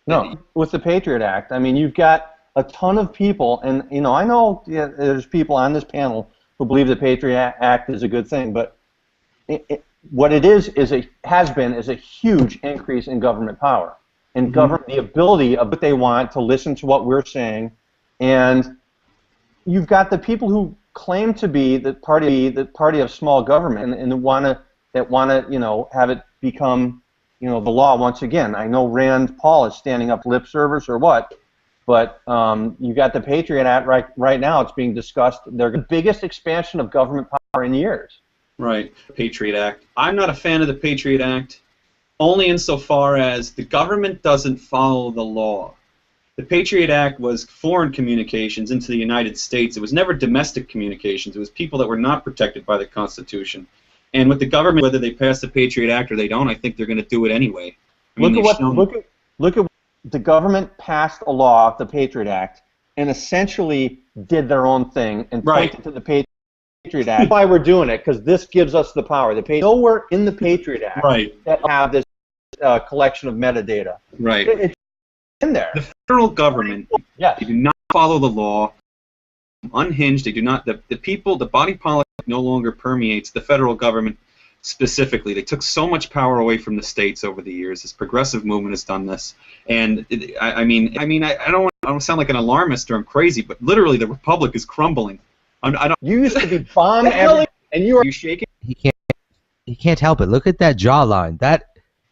[SPEAKER 2] No, with the Patriot Act, I mean, you've got a ton of people, and I know there's people on this panel who believe the Patriot Act is a good thing, but what it is has been a huge increase in government power and the ability of what they want to listen to what we're saying, and you've got the people who claim to be the party of small government and want to have it become the law once again. I know Rand Paul is standing up lip service or what, but you got the Patriot Act right now. It's being discussed. They're the biggest expansion of government power in years.
[SPEAKER 1] Right, Patriot Act. I'm not a fan of the Patriot Act, only insofar as the government doesn't follow the law. The Patriot Act was foreign communications into the United States. It was never domestic communications. It was people that were not protected by the Constitution. And with the government, whether they pass the Patriot Act or they don't, I think they're going to do it anyway.
[SPEAKER 2] Look at the government passed a law, the Patriot Act, and essentially did their own thing and pointed to the Patriot Act. That's why we're doing it, because this gives us the power. Nowhere in the Patriot Act that have this collection of metadata.
[SPEAKER 1] Right.
[SPEAKER 2] It's in there.
[SPEAKER 1] The federal government, they do not follow the law. Unhinged, they do not. The people, the body politic no longer permeates the federal government specifically. They took so much power away from the states over the years. This progressive movement has done this, and I don't want to sound like an alarmist or I'm crazy, but literally the republic is crumbling.
[SPEAKER 2] You used to be bomb every, and you are
[SPEAKER 1] shaking.
[SPEAKER 4] He can't help it. Look at that jawline.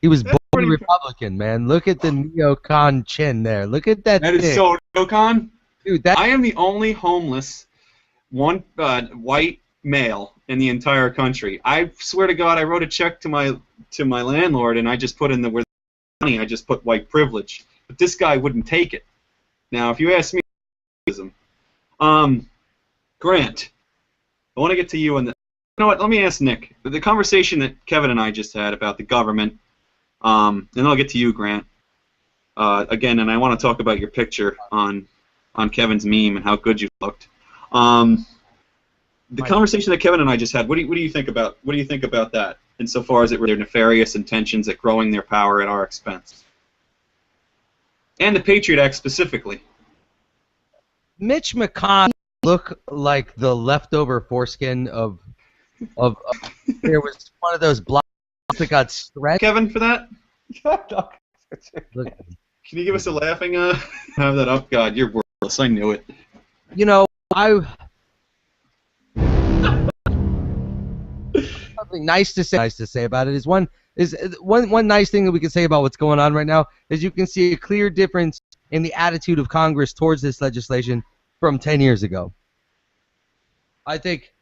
[SPEAKER 4] He was born Republican, man. Look at the neocon chin there. Look at that.
[SPEAKER 1] That is so neocon.
[SPEAKER 4] Dude,
[SPEAKER 1] I am the only homeless white male in the entire country. I swear to God, I wrote a check to my landlord, and I just put in the money. I just put white privilege, but this guy wouldn't take it. Now, if you ask me, Grant, I want to get to you. You know what? Let me ask Nick. The conversation that Kevin and I just had about the government, and I'll get to you, Grant. Again, and I want to talk about your picture on Kevin's meme and how good you looked. The conversation that Kevin and I just had. What do you think about that? Insofar as their nefarious intentions at growing their power at our expense, and the Patriot Act specifically.
[SPEAKER 4] Mitch McConnell look like the leftover foreskin of there was one of those blocks that got stretched.
[SPEAKER 1] Kevin, for that?
[SPEAKER 4] Look.
[SPEAKER 1] Can you give us a laughing? Have that up, God. You're worthless. I knew it.
[SPEAKER 4] Something nice to say about it is one nice thing that we can say about what's going on right now is you can see a clear difference in the attitude of Congress towards this legislation from 10 years ago. I think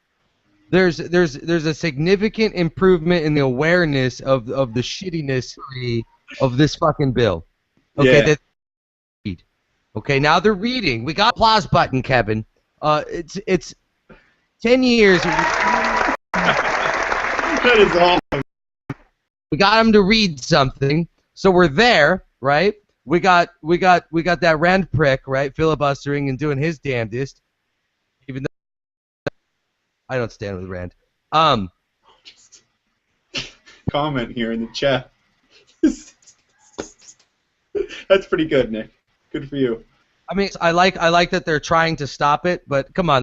[SPEAKER 4] there's a significant improvement in the awareness of the shittiness of this fucking bill. Okay,
[SPEAKER 1] yeah.
[SPEAKER 4] Okay, now they're reading. We got applause button, Kevin. It's 10 years.
[SPEAKER 1] That is awesome.
[SPEAKER 4] We got him to read something, so we're there, right? We got that Rand prick, right, filibustering and doing his damnedest. Even though I don't stand with Rand.
[SPEAKER 1] Comment here in the chat. That's pretty good, Nick. Good for you.
[SPEAKER 4] I mean, I like that they're trying to stop it, but come on,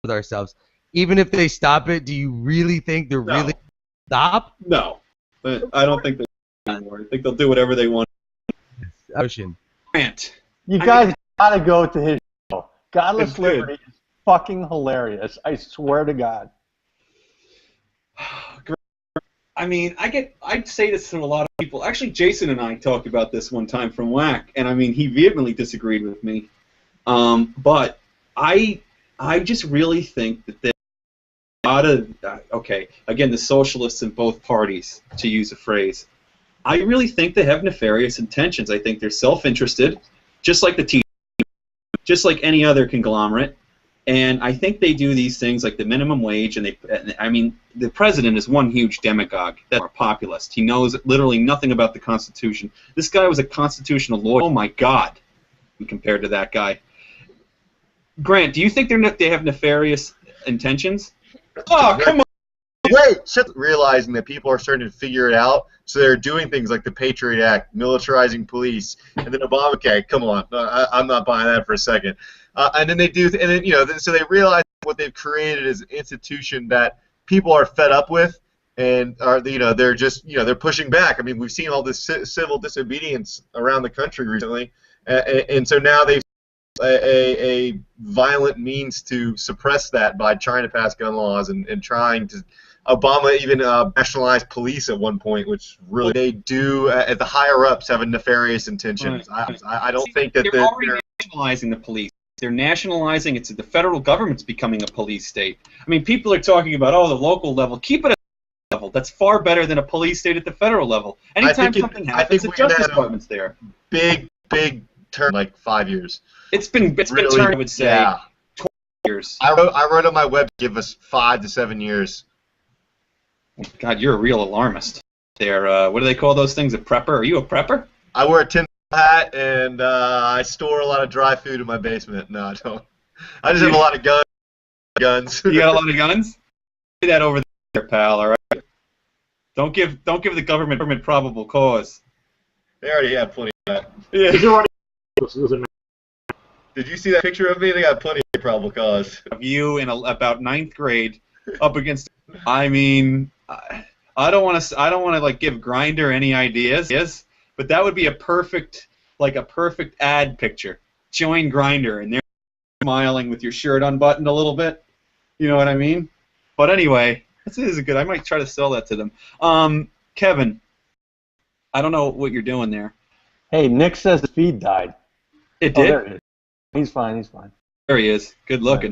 [SPEAKER 4] with ourselves. Even if they stop it, do you really think they're really stop?
[SPEAKER 1] No, but I don't think they'll anymore. I think they'll do whatever they want.
[SPEAKER 4] Ocean.
[SPEAKER 1] Grant.
[SPEAKER 2] You guys gotta go to his show. Godless Liberty is fucking hilarious. I swear to God.
[SPEAKER 1] I mean, I'd say this to a lot of people. Actually, Jason and I talked about this one time from WAC, and I mean, he vehemently disagreed with me. But I just really think that they ought to, okay, again, the socialists in both parties, to use a phrase, I really think they have nefarious intentions. I think they're self-interested, just like the teachers, just like any other conglomerate. And I think they do these things like the minimum wage, and I mean, the president is one huge demagogue, that's a populist. He knows literally nothing about the Constitution. This guy was a constitutional lawyer. Oh my God, compared to that guy. Grant, do you think they have nefarious intentions? Oh, come on.
[SPEAKER 3] Wait, realizing that people are starting to figure it out, so they're doing things like the Patriot Act, militarizing police, and then Obamacare. Come on, I'm not buying that for a second. And then they do, and then so they realize what they've created is an institution that people are fed up with, and they're just they're pushing back. I mean, we've seen all this civil disobedience around the country recently, and so now they've a violent means to suppress that by trying to pass gun laws and trying to. Obama even nationalized police at one point, which really they do at the higher ups have a nefarious intentions.
[SPEAKER 1] Right.
[SPEAKER 3] I don't think that
[SPEAKER 1] they're already nationalizing the police. They're nationalizing it. The federal government's becoming a police state. I mean, people are talking about the local level. Keep it at the level. That's far better than a police state at the federal level. Anytime something happens, the Justice Department's there.
[SPEAKER 3] Big turn, like 5 years.
[SPEAKER 1] It's been turned, I would say, 20 years.
[SPEAKER 3] I wrote on my web, give us 5 to 7 years.
[SPEAKER 1] God, you're a real alarmist. What do they call those things? A prepper? Are you a prepper?
[SPEAKER 3] I wear a tin hat and I store a lot of dry food in my basement. No, I don't. I just have a lot of guns.
[SPEAKER 1] You got a lot of guns? Say that over there, pal. All right. Don't give the government probable cause.
[SPEAKER 3] They already have plenty of that.
[SPEAKER 1] Yeah.
[SPEAKER 3] Did you see that picture of me? They got plenty of probable cause.
[SPEAKER 1] Of you in about 9th grade, up against. I mean, I don't want to like give Grindr any ideas, but that would be a perfect ad picture. Join Grindr, and they're smiling with your shirt unbuttoned a little bit. You know what I mean? But anyway, this is good. I might try to sell that to them. Kevin, I don't know what you're doing there.
[SPEAKER 2] Hey, Nick says the feed died.
[SPEAKER 1] It did?
[SPEAKER 2] There it is. He's fine.
[SPEAKER 1] There he is. Good looking.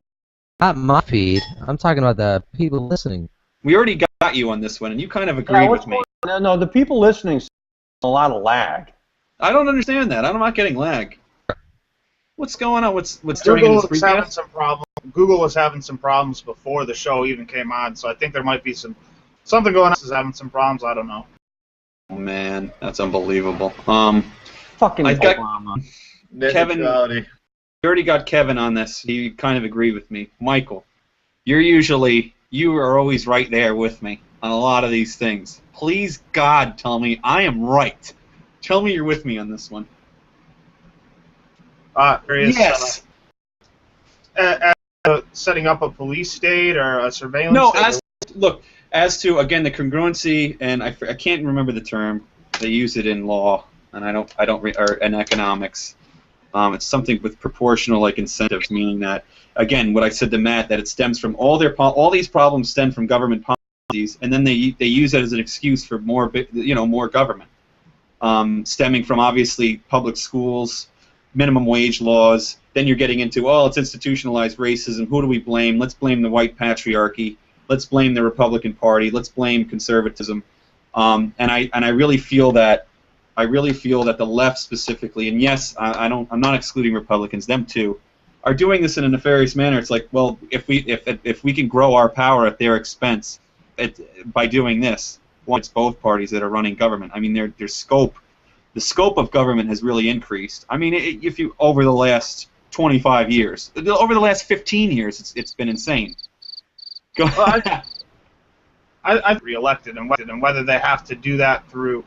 [SPEAKER 4] Not my feed. I'm talking about the people listening.
[SPEAKER 1] We already got you on this one, and you kind of agreed with me.
[SPEAKER 2] No, the people listening a lot of lag.
[SPEAKER 1] I don't understand that. I'm not getting lag. What's going on? What's turning into this
[SPEAKER 5] having some problems. Google was having some problems before the show even came on, so I think there might be something going on. Is having some problems. I don't know.
[SPEAKER 1] Oh man, that's unbelievable.
[SPEAKER 2] Fucking
[SPEAKER 1] I got
[SPEAKER 2] Obama.
[SPEAKER 1] Kevin. You already got Kevin on this. He kind of agreed with me. Michael, you are always right there with me on a lot of these things. Please, God, tell me I am right. Tell me you're with me on this one. Yes.
[SPEAKER 5] Setting up a police state or a surveillance.
[SPEAKER 1] No, as to again the congruency, and I can't remember the term. They use it in law, and or in economics. It's something with proportional like incentives, meaning that again, what I said to Matt, that it stems from all these problems stem from government policies, and then they use it as an excuse for more government, stemming from obviously public schools, minimum wage laws. Then you're getting into it's institutionalized racism. Who do we blame? Let's blame the white patriarchy. Let's blame the Republican Party. Let's blame conservatism. And I really feel that. I really feel that the left specifically, and yes, I'm not excluding Republicans, them too, are doing this in a nefarious manner. It's like, well, if we can grow our power at their expense, by doing this, it's both parties that are running government. I mean, the scope of government has really increased. I mean, if you over the last 25 years, over the last 15 years, it's been insane. Go ahead.
[SPEAKER 5] I'm reelected, and whether they have to do that through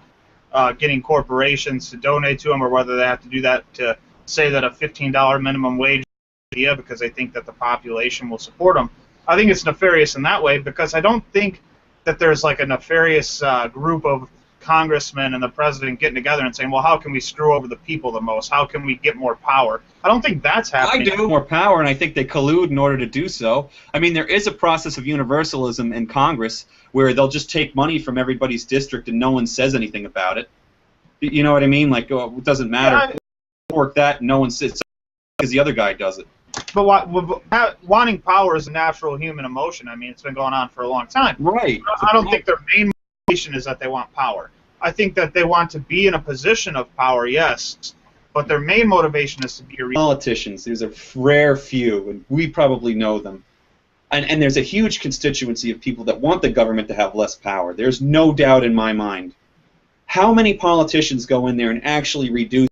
[SPEAKER 5] getting corporations to donate to them, or whether they have to do that to say that a $15 minimum wage idea because they think that the population will support them. I think it's nefarious in that way because I don't think that there's like a nefarious group of congressmen and the president getting together and saying, well, how can we screw over the people the most? How can we get more power? I don't think that's happening.
[SPEAKER 1] I do more power, and I think they collude in order to do so. I mean, there is a process of universalism in Congress where they'll just take money from everybody's district and no one says anything about it. You know what I mean? Like, it doesn't matter. Work that, and no one sits because the other guy does it.
[SPEAKER 5] But wanting power is a natural human emotion. I mean, it's been going on for a long time.
[SPEAKER 1] Right.
[SPEAKER 5] I don't think their main motivation is that they want power. I think that they want to be in a position of power, yes, but their main motivation is to be a
[SPEAKER 1] politicians. There's a rare few, and we probably know them. And there's a huge constituency of people that want the government to have less power. There's no doubt in my mind. How many politicians go in there and actually reduce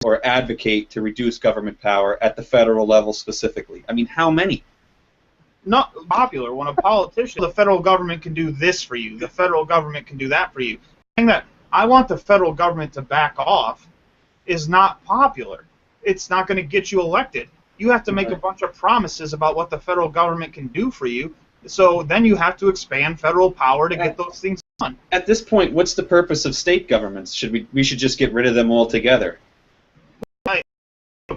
[SPEAKER 1] or advocate to reduce government power at the federal level specifically? I mean, how many?
[SPEAKER 5] Not popular when a politician, the federal government can do this for you, the federal government can do that for you. Saying that I want the federal government to back off is not popular. It's not going to get you elected. You have to make a bunch of promises about what the federal government can do for you, so then you have to expand federal power to get those things done.
[SPEAKER 1] At this point, what's the purpose of state governments? We should just get rid of them altogether?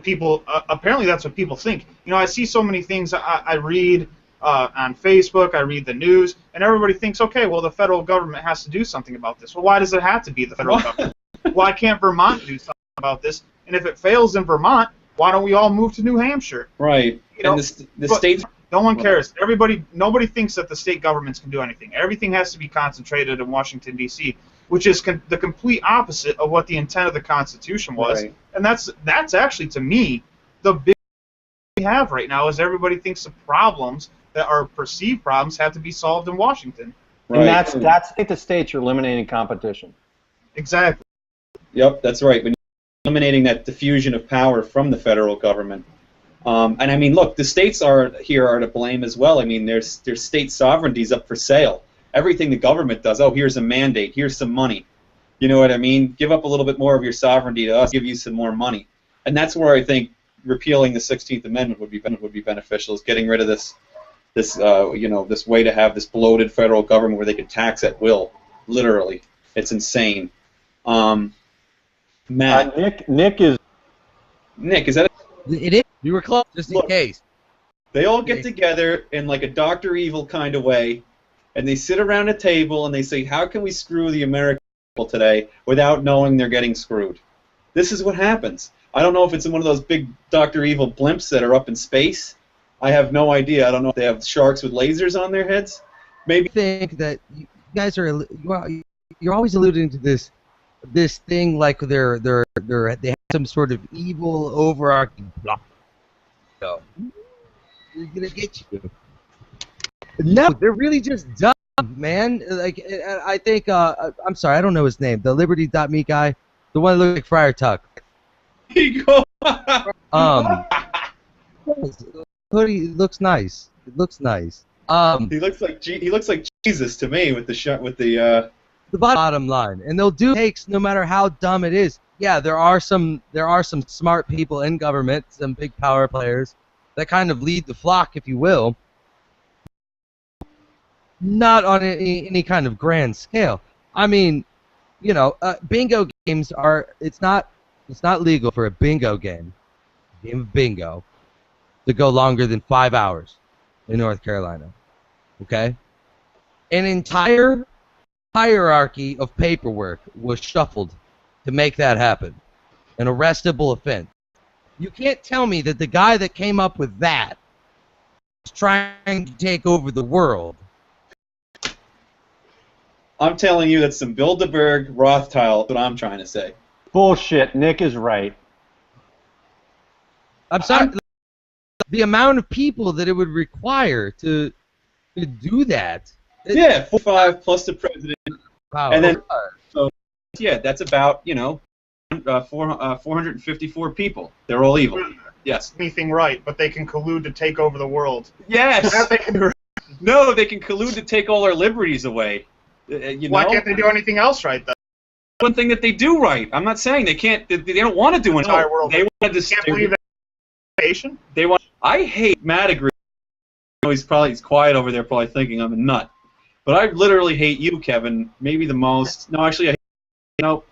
[SPEAKER 5] People apparently that's what people think. You know, I see so many things. I read on Facebook, I read the news, and everybody thinks, okay, well, the federal government has to do something about this. Well, why does it have to be the federal government? Why can't Vermont do something about this? And if it fails in Vermont, why don't we all move to New Hampshire?
[SPEAKER 1] Right.
[SPEAKER 5] You know,
[SPEAKER 1] and the states.
[SPEAKER 5] No one cares. Nobody thinks that the state governments can do anything. Everything has to be concentrated in Washington, D.C., which is the complete opposite of what the intent of the Constitution was.
[SPEAKER 1] Right.
[SPEAKER 5] And that's actually, to me, the big we have right now is everybody thinks the problems that are perceived problems have to be solved in Washington.
[SPEAKER 2] Right. And that's I think the states are eliminating competition.
[SPEAKER 5] Exactly.
[SPEAKER 1] Yep, that's right. When you're eliminating that diffusion of power from the federal government. And I mean, look, the states are to blame as well. I mean, there's state sovereignties up for sale. Everything the government does, oh, here's a mandate, here's some money. You know what I mean? Give up a little bit more of your sovereignty to us, give you some more money. And that's where I think repealing the 16th Amendment would be beneficial, is getting rid of this way to have this bloated federal government where they could tax at will, literally. It's insane. Matt.
[SPEAKER 2] Nick, is
[SPEAKER 1] that
[SPEAKER 4] It is. You were close, just in case.
[SPEAKER 1] They all get together in like a Dr. Evil kind of way, and they sit around a table and they say, how can we screw the American people today without knowing they're getting screwed? This is what happens. I don't know if it's in one of those big Dr. Evil blimps that are up in space. I have no idea. I don't know if they have sharks with lasers on their heads. Maybe.
[SPEAKER 4] I think that you guys are, you're always alluding to this thing like they have some sort of evil overarching plot. So we're gonna get you. No, they're really just dumb, man. Like I think I'm sorry, I don't know his name. The Liberty.me guy, the one that looks like Friar Tuck. Hoodie looks nice. It looks nice.
[SPEAKER 1] He looks like Jesus to me with the
[SPEAKER 4] bottom line, and they'll do takes no matter how dumb it is. Yeah, there are some smart people in government, some big power players that kind of lead the flock, if you will. Not on any kind of grand scale. I mean, you know, bingo games are. It's not legal for a bingo game of bingo, to go longer than 5 hours in North Carolina. Okay, an entire hierarchy of paperwork was shuffled to make that happen. An arrestable offense. You can't tell me that the guy that came up with that is trying to take over the world.
[SPEAKER 1] I'm telling you, that's some Bilderberg Rothschild. That's what I'm trying to say.
[SPEAKER 2] Bullshit. Nick is right.
[SPEAKER 4] I'm sorry. The amount of people that it would require to do that.
[SPEAKER 1] Yeah, 4-5 plus the president.
[SPEAKER 4] Wow.
[SPEAKER 1] And then, so yeah, that's about 454 people. They're all evil. Yes.
[SPEAKER 5] Anything right, but they can collude to take over the world.
[SPEAKER 1] Yes.
[SPEAKER 5] That they can do.
[SPEAKER 1] No, they can collude to take all our liberties away.
[SPEAKER 5] Why can't they do anything else right, though?
[SPEAKER 1] One thing that they do right. I'm not saying they can't. They don't want to do anything.
[SPEAKER 5] Entire world.
[SPEAKER 1] They want to.
[SPEAKER 5] Can't believe that.
[SPEAKER 1] They want. I hate Matty. He's quiet over there, probably thinking I'm a nut. But I literally hate you, Kevin. Maybe the most. No, actually, I don't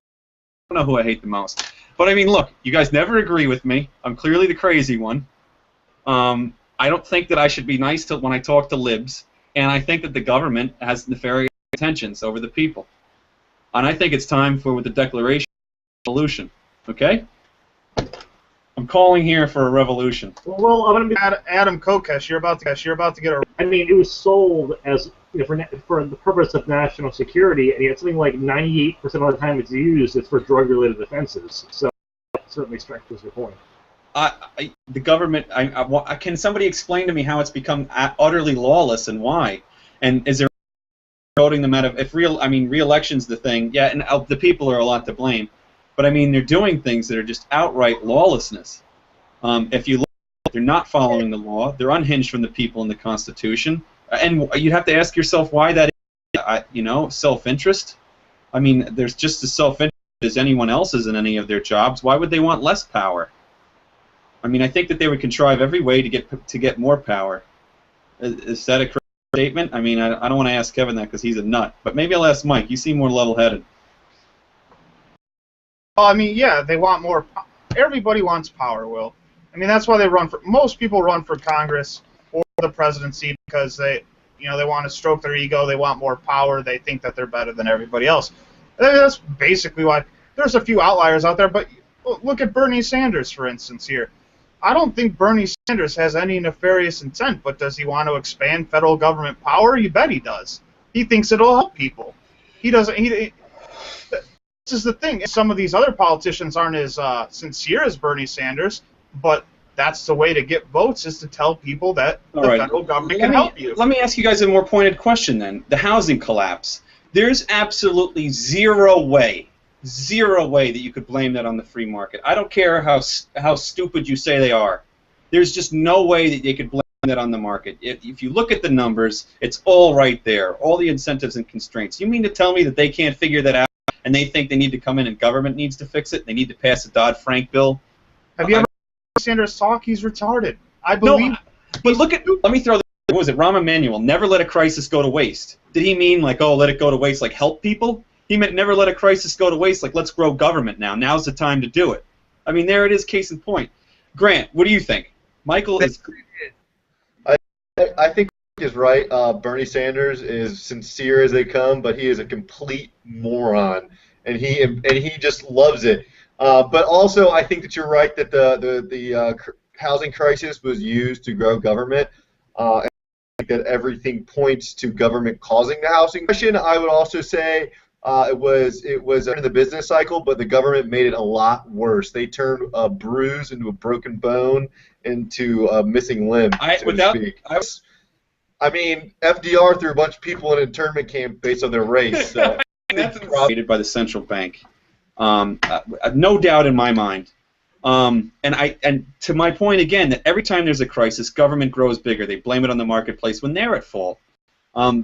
[SPEAKER 1] know who I hate the most. But I mean, look, you guys never agree with me. I'm clearly the crazy one. I don't think that I should be nice to when I talk to libs, and I think that the government has nefarious intentions over the people. And I think it's time for the Declaration of Revolution. Okay? I'm calling here for a revolution.
[SPEAKER 6] Well, I'm going to be.
[SPEAKER 5] Adam Kokesh, you're about to get a.
[SPEAKER 6] I mean, it was sold as for the purpose of national security, and yet something like 98% of the time it's used, it's for drug-related offenses. So that certainly strengthens your point.
[SPEAKER 1] The government. Can somebody explain to me how it's become utterly lawless and why? And is there voting them out of? If re-election's the thing, yeah, and the people are a lot to blame. But I mean, they're doing things that are just outright lawlessness. If you look, they're not following the law. They're unhinged from the people and the Constitution. And you have to ask yourself why that is. You know, self-interest. I mean, there's just as self-interest as anyone else's in any of their jobs. Why would they want less power? I mean, I think that they would contrive every way to get more power. Is that a correct statement? I mean, I don't want to ask Kevin that because he's a nut. But maybe I'll ask Mike. You seem more level-headed.
[SPEAKER 5] Well, I mean, yeah, they want more. Everybody wants power, Will. I mean, that's why they run for. Most people run for Congress or the presidency because they want to stroke their ego. They want more power. They think that they're better than everybody else. That's basically why. There's a few outliers out there, but look at Bernie Sanders, for instance, here. I don't think Bernie Sanders has any nefarious intent, but does he want to expand federal government power? You bet he does. He thinks it'll help people. He doesn't. This is the thing. Some of these other politicians aren't as sincere as Bernie Sanders, but that's the way to get votes, is to tell people that the federal government can help you.
[SPEAKER 1] Let me ask you guys a more pointed question then. The housing collapse. There's absolutely zero way that you could blame that on the free market. I don't care how stupid you say they are. There's just no way that they could blame that on the market. If you look at the numbers, it's all right there, all the incentives and constraints. You mean to tell me that they can't figure that out and they think they need to come in and government needs to fix it? They need to pass a Dodd-Frank bill?
[SPEAKER 5] Have you ever heard Sanders talk? He's retarded. I believe.
[SPEAKER 1] No, but look at, let me throw this, what was it, Rahm Emanuel, never let a crisis go to waste. Did he mean like, oh, let it go to waste, like help people? He meant never let a crisis go to waste, like let's grow government now. Now's the time to do it. I mean, there it is, case in point. Grant, what do you think? Michael is...
[SPEAKER 3] I think is right. Bernie Sanders is sincere as they come, but he is a complete moron, and he just loves it. But also, I think that you're right that the housing crisis was used to grow government. And I think that everything points to government causing the housing question. I would also say it was in the business cycle, but the government made it a lot worse. They turned a bruise into a broken bone into a missing limb, so to speak. I mean, FDR threw a bunch of people in an internment camp based on their race. So.
[SPEAKER 1] That's created by the central bank. No doubt in my mind. And to my point again, that every time there's a crisis, government grows bigger. They blame it on the marketplace when they're at fault. I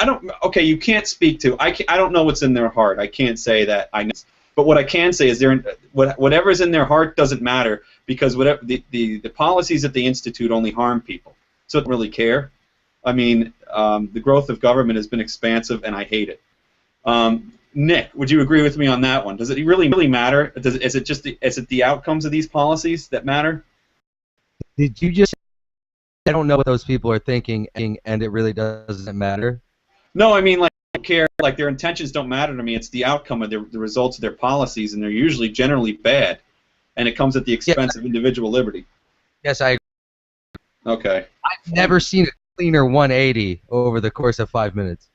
[SPEAKER 1] don't. Okay, you can't speak to. I don't know what's in their heart. I can't say that I know. But what I can say is whatever's in their heart doesn't matter, because whatever the policies that they institute only harm people. So I don't really care. I mean, the growth of government has been expansive, and I hate it. Nick, would you agree with me on that one? Does it really matter? Is it the outcomes of these policies that matter?
[SPEAKER 4] Did you just? I don't know what those people are thinking, and it really doesn't matter.
[SPEAKER 1] No, I mean, like, I don't care. Like, their intentions don't matter to me. It's the outcome of the results of their policies, and they're usually generally bad, and it comes at the expense of individual liberty.
[SPEAKER 4] Yes, I agree.
[SPEAKER 1] Okay.
[SPEAKER 4] I've never seen a cleaner 180 over the course of 5 minutes.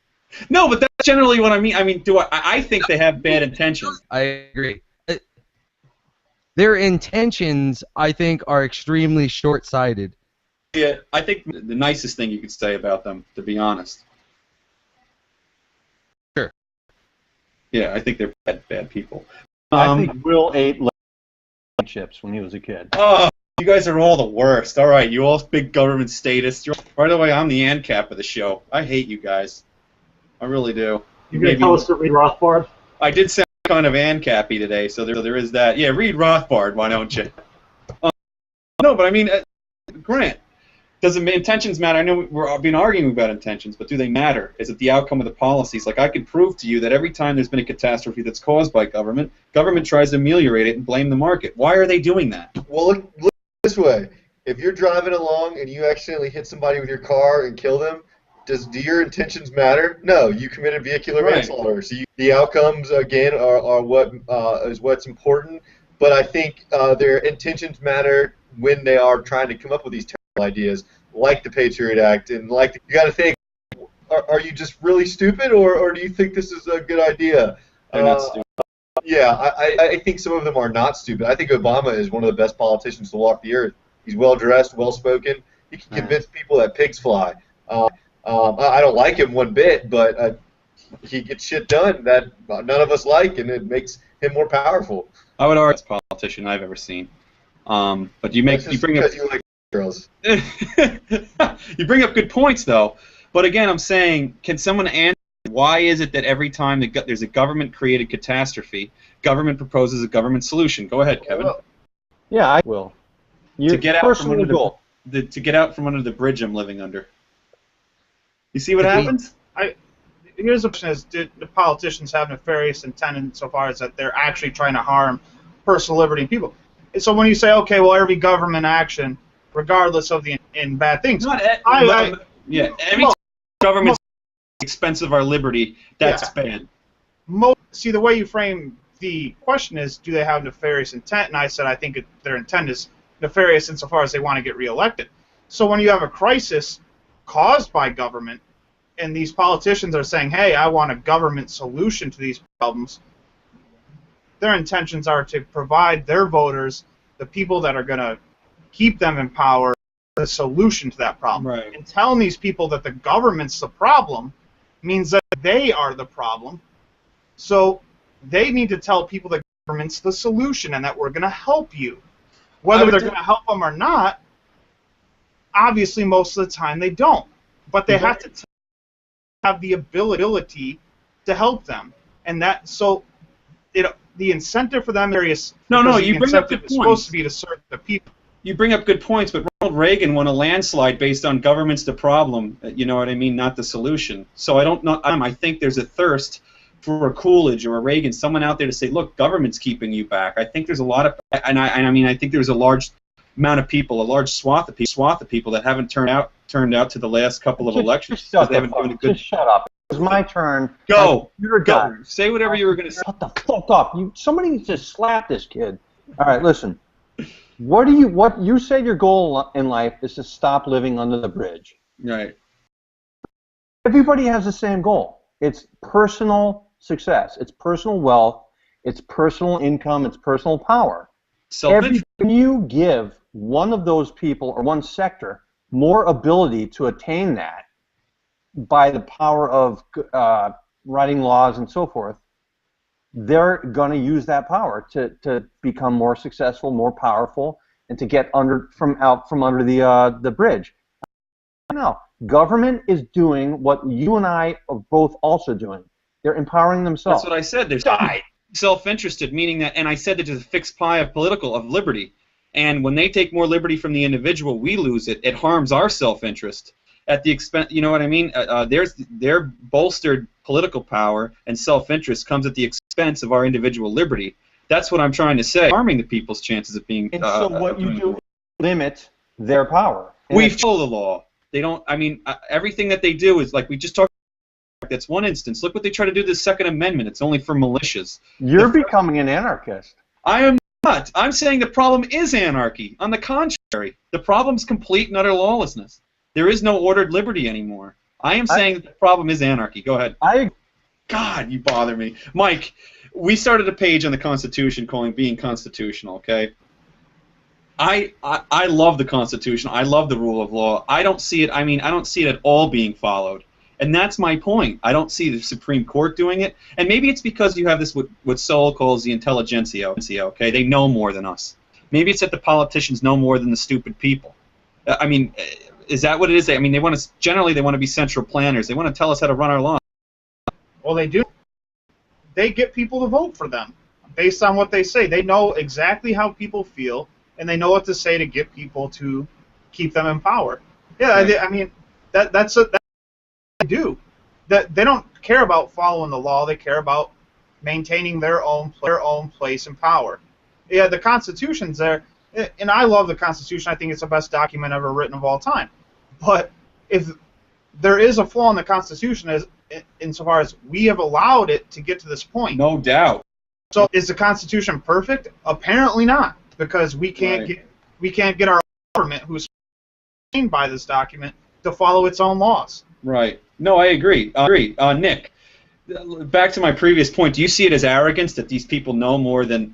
[SPEAKER 1] No, but that's generally what I mean. I mean, I think they have bad intentions.
[SPEAKER 4] I agree. Their intentions, I think, are extremely short-sighted.
[SPEAKER 1] Yeah, I think the nicest thing you could say about them, to be honest.
[SPEAKER 4] Sure.
[SPEAKER 1] Yeah, I think they're bad people.
[SPEAKER 2] I think Will ate chips when he was a kid.
[SPEAKER 1] Oh, you guys are all the worst. All right, you all big government statists. By the way, I'm the ANCAP of the show. I hate you guys. I really do.
[SPEAKER 6] You gonna tell us to read Rothbard?
[SPEAKER 1] I did sound kind of ANCAP-y today, so there is that. Yeah, read Rothbard, why don't you? No, but I mean, Grant, does intentions matter? I know we've been arguing about intentions, but do they matter? Is it the outcome of the policies? Like, I could prove to you that every time there's been a catastrophe that's caused by government tries to ameliorate it and blame the market. Why are they doing that?
[SPEAKER 3] Well, look this way. If you're driving along and you accidentally hit somebody with your car and kill them, do your intentions matter? No, you committed vehicular manslaughter. So the outcomes, again, are what's important. But I think their intentions matter when they are trying to come up with these terrible ideas, like the Patriot Act, and you got to think: are you just really stupid, or do you think this is a good idea?
[SPEAKER 1] They're not stupid.
[SPEAKER 3] Yeah, I think some of them are not stupid. I think Obama is one of the best politicians to walk the earth. He's well dressed, well spoken. He can convince people that pigs fly. I don't like him one bit, but he gets shit done that none of us like, and it makes him more powerful.
[SPEAKER 1] I would argue the best politician I've ever seen. But you bring up
[SPEAKER 3] because you like girls.
[SPEAKER 1] you bring up good points though. But again, I'm saying, can someone answer why is it that every time there's a government-created catastrophe, government proposes a government solution? Go ahead, Kevin.
[SPEAKER 2] Yeah, I will.
[SPEAKER 1] To get out from under
[SPEAKER 2] goal.
[SPEAKER 1] to get out from under the bridge I'm living under. You see what happens?
[SPEAKER 5] Here's the question: do the politicians have nefarious intent insofar as that they're actually trying to harm personal liberty and people? So when you say, okay, well, every government action, regardless of the bad things,
[SPEAKER 1] every government at the expense of our liberty, that's bad.
[SPEAKER 5] See, the way you frame the question is, do they have nefarious intent? And I said, I think their intent is nefarious insofar as they want to get reelected. So when you have a crisis caused by government, and these politicians are saying, hey, I want a government solution to these problems, their intentions are to provide their voters, the people that are going to keep them in power, the solution to that problem.
[SPEAKER 1] Right.
[SPEAKER 5] And telling these people that the government's the problem means that they are the problem. So they need to tell people that government's the solution and that we're going to help you. Whether they're going to help them or not, obviously most of the time they don't. But they have to have the ability to help them. And that, so the incentive for them is
[SPEAKER 1] you bring up good points.
[SPEAKER 5] Supposed to be to serve the people.
[SPEAKER 1] You bring up good points, but Ronald Reagan won a landslide based on government's the problem, you know what I mean, not the solution. So I don't know. I think there's a thirst for a Coolidge or a Reagan, someone out there to say, look, government's keeping you back. I think there's a lot of, I think there's a large amount of people, a large swath of people that haven't turned out to the last couple of elections.
[SPEAKER 2] Just
[SPEAKER 1] they haven't done a good.
[SPEAKER 2] Just shut up. It was my turn.
[SPEAKER 1] Go.
[SPEAKER 2] Go.
[SPEAKER 1] Say whatever you were going to say.
[SPEAKER 2] Shut the fuck up. Somebody needs to slap this kid. All right, listen. What you said your goal in life is to stop living under the bridge.
[SPEAKER 1] Right.
[SPEAKER 2] Everybody has the same goal. It's personal success. It's personal wealth. It's personal income. It's personal power. When you give one of those people or one sector more ability to attain that by the power of writing laws and so forth, they're going to use that power to become more successful, more powerful, and to get out from under the bridge. No, government is doing what you and I are both also doing. They're empowering themselves.
[SPEAKER 1] That's what I said. There's self-interested, meaning that, and I said that there's a fixed pie of liberty. And when they take more liberty from the individual, we lose it. It harms our self-interest at the expense. You know what I mean? Their bolstered political power and self-interest comes at the expense of our individual liberty. That's what I'm trying to say. Harming the people's chances of being.
[SPEAKER 2] And so what you do is limit their power.
[SPEAKER 1] We follow the law. They don't. I mean, everything that they do is like we just talked. That's one instance. Look what they try to do to the Second Amendment. It's only for militias.
[SPEAKER 2] You're becoming an anarchist.
[SPEAKER 1] I am not. I'm saying the problem is anarchy. On the contrary, the problem's complete and utter lawlessness. There is no ordered liberty anymore. I am saying that the problem is anarchy. Go ahead. God, you bother me. Mike, we started a page on the Constitution calling being constitutional, okay? I love the Constitution. I love the rule of law. I don't see it. I don't see it at all being followed. And that's my point. I don't see the Supreme Court doing it. And maybe it's because you have this what Sol calls the intelligentsia, okay? They know more than us. Maybe it's that the politicians know more than the stupid people. Is that what it is? They want to generally they want to be central planners. They want to tell us how to run our laws.
[SPEAKER 5] Well, they do. They get people to vote for them based on what they say. They know exactly how people feel, and they know what to say to get people to keep them in power. Yeah, right. That's what they do. That they don't care about following the law. They care about maintaining their own place in power. Yeah, the Constitution's there, and I love the Constitution. I think it's the best document ever written of all time. But if there is a flaw in the Constitution, as insofar as we have allowed it to get to this point.
[SPEAKER 1] No doubt.
[SPEAKER 5] So is the Constitution perfect? Apparently not, because we can't get our government, who's trained by this document, to follow its own laws.
[SPEAKER 1] Right. No, I agree. Nick, back to my previous point. Do you see it as arrogance that these people know more than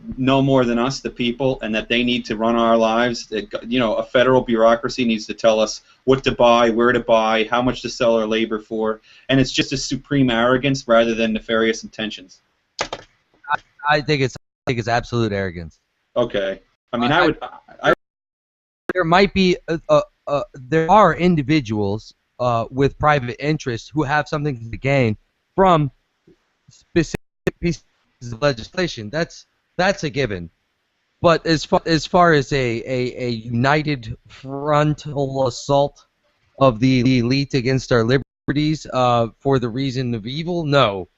[SPEAKER 1] us, the people, and that they need to run our lives? That, a federal bureaucracy needs to tell us what to buy, where to buy, how much to sell our labor for, and it's just a supreme arrogance rather than nefarious intentions.
[SPEAKER 4] I think it's absolute arrogance.
[SPEAKER 1] Okay. I mean,
[SPEAKER 4] There might be there are individuals with private interests who have something to gain from specific pieces of legislation. That's a given. But as far as a united frontal assault of the elite against our liberties for the reason of evil, no.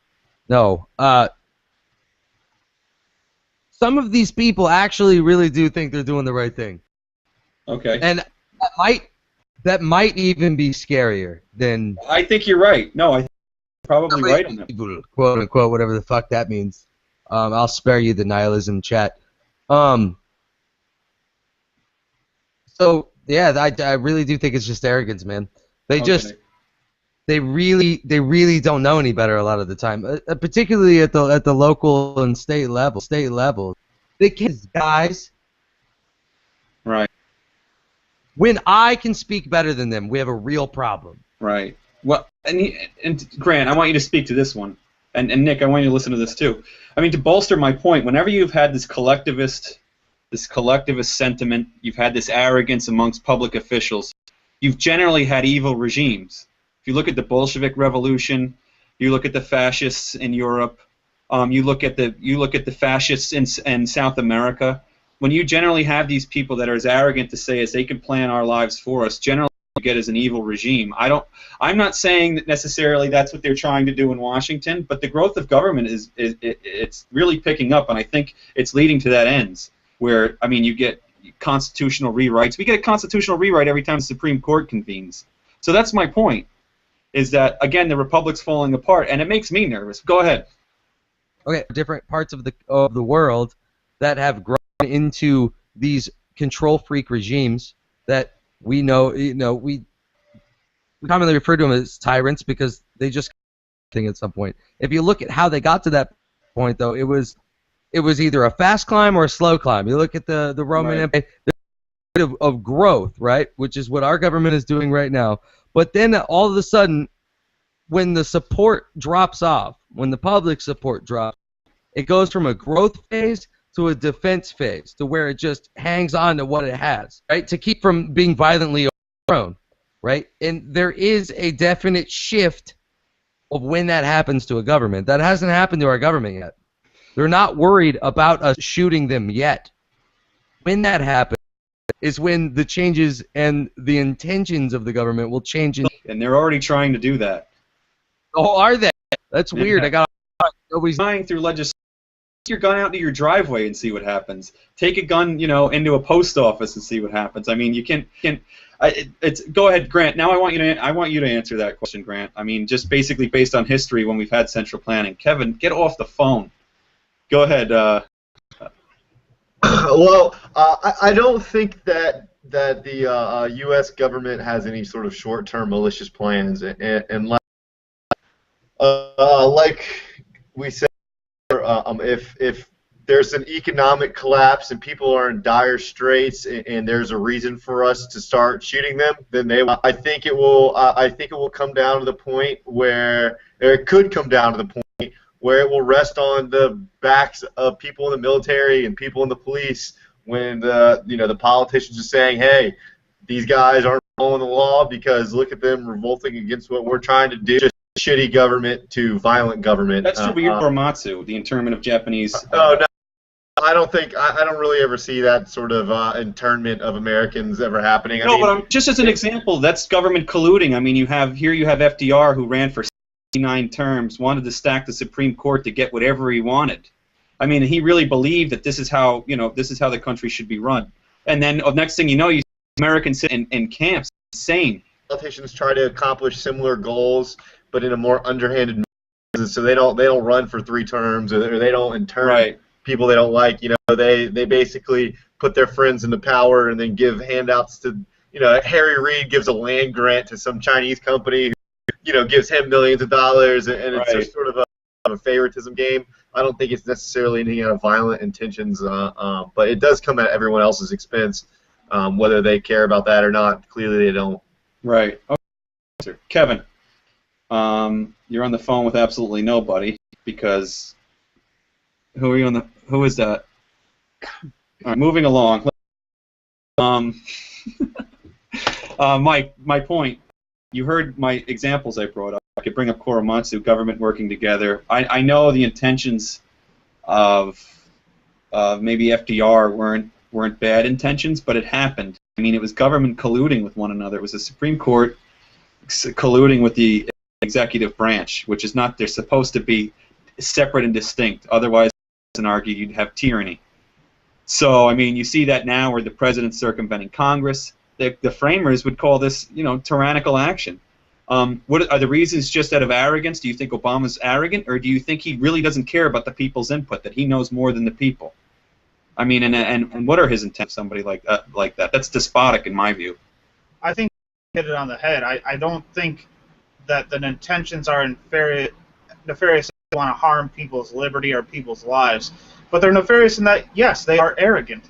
[SPEAKER 4] Some of these people actually really do think they're doing the right thing.
[SPEAKER 1] okay.
[SPEAKER 4] And that might even be scarier than
[SPEAKER 1] I think you're right. No, I think you're probably right on that.
[SPEAKER 4] evil, quote unquote, whatever the fuck that means. I'll spare you the nihilism chat. So yeah, I really do think it's just arrogance, man. They really don't know any better a lot of the time, particularly at the local and state level. They kids, guys.
[SPEAKER 1] Right.
[SPEAKER 4] When I can speak better than them, we have a real problem.
[SPEAKER 1] Right. Well, and Grant, I want you to speak to this one, and Nick, I want you to listen to this too. I mean, to bolster my point, whenever you've had this collectivist sentiment, you've had this arrogance amongst public officials, you've generally had evil regimes. If you look at the Bolshevik Revolution, you look at the fascists in Europe, you look at the fascists in South America. When you generally have these people that are as arrogant to say as they can plan our lives for us, generally you get as an evil regime. I'm not saying that necessarily that's what they're trying to do in Washington, but the growth of government it's really picking up, and I think it's leading to that ends. Where, I mean, you get constitutional rewrites. We get a constitutional rewrite every time the Supreme Court convenes. So that's my point, is that, again, the republic's falling apart, and it makes me nervous. Go ahead.
[SPEAKER 4] Okay, different parts of the world that have grown into these control freak regimes that we know, we commonly refer to them as tyrants because they just thing at some point. If you look at how they got to that point, though, it was either a fast climb or a slow climb. You look at the Roman Empire of growth, right, which is what our government is doing right now. But then all of a sudden, when the support drops off, when the public support drops, it goes from a growth phase to a defense phase, to where it just hangs on to what it has, right, to keep from being violently overthrown, right? And there is a definite shift of when that happens to a government. That hasn't happened to our government yet. They're not worried about us shooting them yet. When that happens is when the changes and the intentions of the government will change.
[SPEAKER 1] And they're already trying to do that.
[SPEAKER 4] Oh, are they? That's weird. Nobody's
[SPEAKER 1] trying through legislation. Take your gun out to your driveway and see what happens. Take a gun, into a post office and see what happens. I mean, you can. Go ahead, Grant. Now I want you to answer that question, Grant. I mean, just basically based on history when we've had central planning. Kevin, get off the phone. Go ahead.
[SPEAKER 3] Well, I don't think that the U.S. government has any sort of short-term malicious plans, and like we said, if there's an economic collapse and people are in dire straits and there's a reason for us to start shooting them, then I think it will come down to the point where, or it could come down to the point where it will rest on the backs of people in the military and people in the police when the politicians are saying, hey, these guys aren't following the law because look at them revolting against what we're trying to do. Just shitty government to violent government.
[SPEAKER 1] That's true. Matsu, the internment of Japanese.
[SPEAKER 3] No, I don't really ever see that sort of internment of Americans ever happening.
[SPEAKER 1] But just as an example, that's government colluding. I mean, you have FDR who ran for 69 terms, wanted to stack the Supreme Court to get whatever he wanted. I mean, he really believed that this is how the country should be run. And then next thing you know, you see Americans sit in camps, insane.
[SPEAKER 3] Politicians try to accomplish similar goals, but in a more underhanded manner. So they don't run for 3 terms, or they don't intern people they don't like. They basically put their friends into power and then give handouts to. Harry Reid gives a land grant to some Chinese company who gives him millions of dollars, and it's just sort of a favoritism game. I don't think it's necessarily any violent intentions, but it does come at everyone else's expense, whether they care about that or not. Clearly, they don't.
[SPEAKER 1] Right. Okay. Kevin, you're on the phone with absolutely nobody because Who are you on the? Who is that? All right, moving along. My point. You heard my examples I brought up. I could bring up Korematsu, government working together. I know the intentions of maybe FDR weren't bad intentions, but it happened. I mean, it was government colluding with one another. It was the Supreme Court colluding with the executive branch, which is not. They're supposed to be separate and distinct. Otherwise, as an argue, you'd have tyranny. So, I mean, you see that now where the president's circumventing Congress. The framers would call this, tyrannical action. What are the reasons? Just out of arrogance? Do you think Obama's arrogant, or do you think he really doesn't care about the people's input? That he knows more than the people? I mean, and what are his intents? Somebody like that. That's despotic in my view.
[SPEAKER 5] I think you hit it on the head. I don't think that the intentions are nefarious. They want to harm people's liberty or people's lives, but they're nefarious in that, yes, they are arrogant.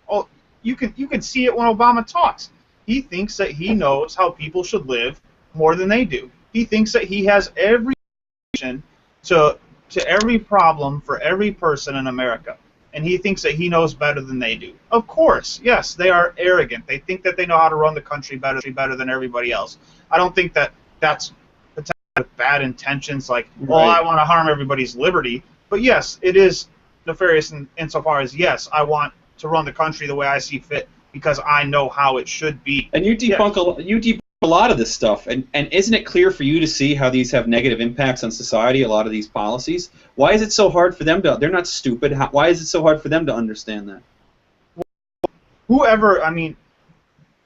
[SPEAKER 5] Oh, you can see it when Obama talks. He thinks that he knows how people should live more than they do. He thinks that he has every solution to every problem for every person in America, and he thinks that he knows better than they do. Of course, yes, they are arrogant. They think that they know how to run the country better than everybody else. I don't think that that's with bad intentions, like, well, I want to harm everybody's liberty. But yes, it is nefarious insofar as, yes, I want to run the country the way I see fit because I know how it should be.
[SPEAKER 1] And you debunk a lot of this stuff, and isn't it clear for you to see how these have negative impacts on society, a lot of these policies? Why is it so hard for them to, they're not stupid, why is it so hard for them to understand that?
[SPEAKER 5] Whoever, I mean,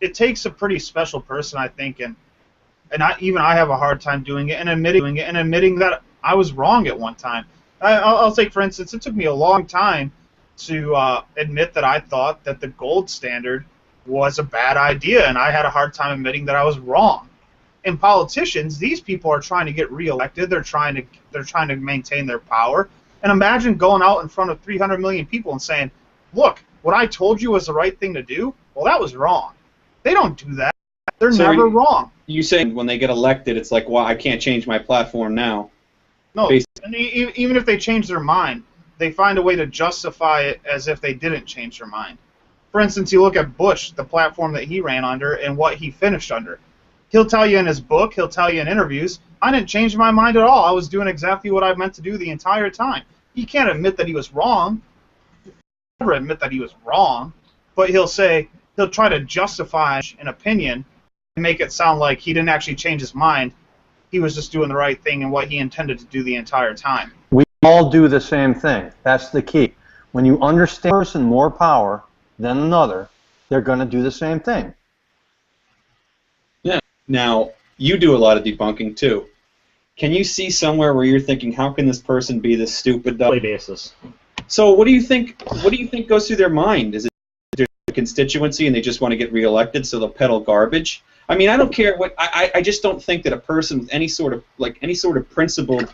[SPEAKER 5] it takes a pretty special person, I think, and I have a hard time doing it and admitting that I was wrong at one time. I'll take, for instance, it took me a long time to admit that I thought that the gold standard was a bad idea, and I had a hard time admitting that I was wrong. And politicians, these people are trying to get reelected. They're trying to maintain their power. And imagine going out in front of 300 million people and saying, "Look, what I told you was the right thing to do. Well, that was wrong." They don't do that. They're never wrong.
[SPEAKER 1] You say when they get elected, it's like, well, I can't change my platform now.
[SPEAKER 5] No, and even if they change their mind, they find a way to justify it as if they didn't change their mind. For instance, you look at Bush, the platform that he ran under, and what he finished under. He'll tell you in his book, he'll tell you in interviews, I didn't change my mind at all. I was doing exactly what I meant to do the entire time. He can't admit that he was wrong. He'll never admit that he was wrong, but he'll try to justify an opinion and make it sound like he didn't actually change his mind. He was just doing the right thing and what he intended to do the entire time.
[SPEAKER 2] We all do the same thing. That's the key. When you understand a person more power than another, they're going to do the same thing.
[SPEAKER 1] Yeah. Now, you do a lot of debunking too. Can you see somewhere where you're thinking, how can this person be this stupid?
[SPEAKER 6] Basis.
[SPEAKER 1] So what do you think? What do you think goes through their mind? Is it their constituency and they just want to get reelected, so they'll peddle garbage? I mean, I don't care what. I just don't think that a person with any sort of principled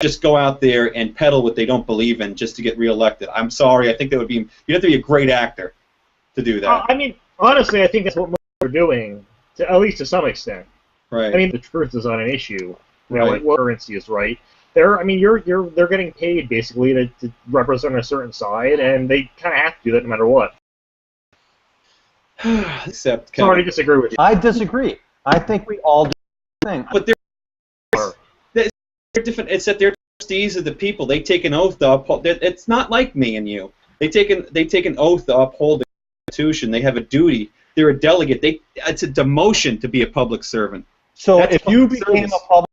[SPEAKER 1] just go out there and peddle what they don't believe in just to get reelected. I'm sorry. I think that would be. You'd have to be a great actor to do that.
[SPEAKER 6] I mean, honestly, I think that's what most are doing, at least to some extent.
[SPEAKER 1] Right.
[SPEAKER 6] I mean, the truth is not an issue.
[SPEAKER 1] Right.
[SPEAKER 6] What currency is right? They're getting paid basically to represent a certain side, and they kind of have to do that no matter what.
[SPEAKER 1] Except.
[SPEAKER 6] Sorry to disagree with you.
[SPEAKER 2] I disagree. I think we all do the same thing.
[SPEAKER 1] But they're different. It's that they're trustees of the people. They take an oath to uphold. It's not like me and you. They take an oath to uphold the Constitution. They have a duty. They're a delegate. It's a demotion to be a public servant.
[SPEAKER 2] So
[SPEAKER 1] That's
[SPEAKER 2] if you
[SPEAKER 1] public
[SPEAKER 2] became
[SPEAKER 1] service.
[SPEAKER 2] a public,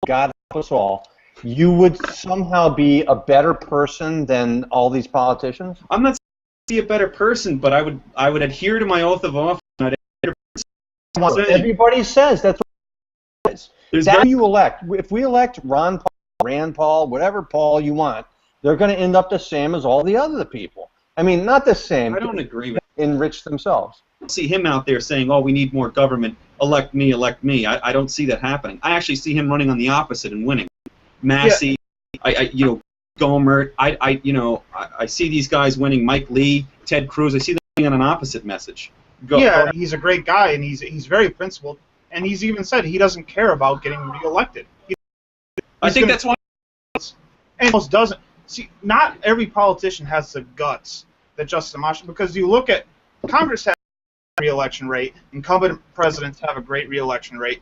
[SPEAKER 2] God help us all, you would somehow be a better person than all these politicians?
[SPEAKER 1] I'm not saying be a better person, but I would adhere to my oath of office. And
[SPEAKER 2] Everybody says that's what it is.
[SPEAKER 1] There's
[SPEAKER 2] That's
[SPEAKER 1] very-
[SPEAKER 2] who you elect. If we elect Ron Paul, Rand Paul, whatever Paul you want, they're going to end up the same as all the other people. I mean, not the same.
[SPEAKER 1] I don't agree with
[SPEAKER 2] Enrich themselves.
[SPEAKER 1] I don't see him out there saying, "Oh, we need more government. Elect me, elect me." I don't see that happening. I actually see him running on the opposite and winning. Massey, Gohmert. I see these guys winning. Mike Lee, Ted Cruz. I see them running on an opposite message.
[SPEAKER 5] He's a great guy, and he's very principled, and he's even said he doesn't care about getting reelected.
[SPEAKER 1] I think that's why.
[SPEAKER 5] And almost doesn't. See, not every politician has the guts that Justice Amash, because you look at Congress has a re-election rate, incumbent presidents have a great re-election rate,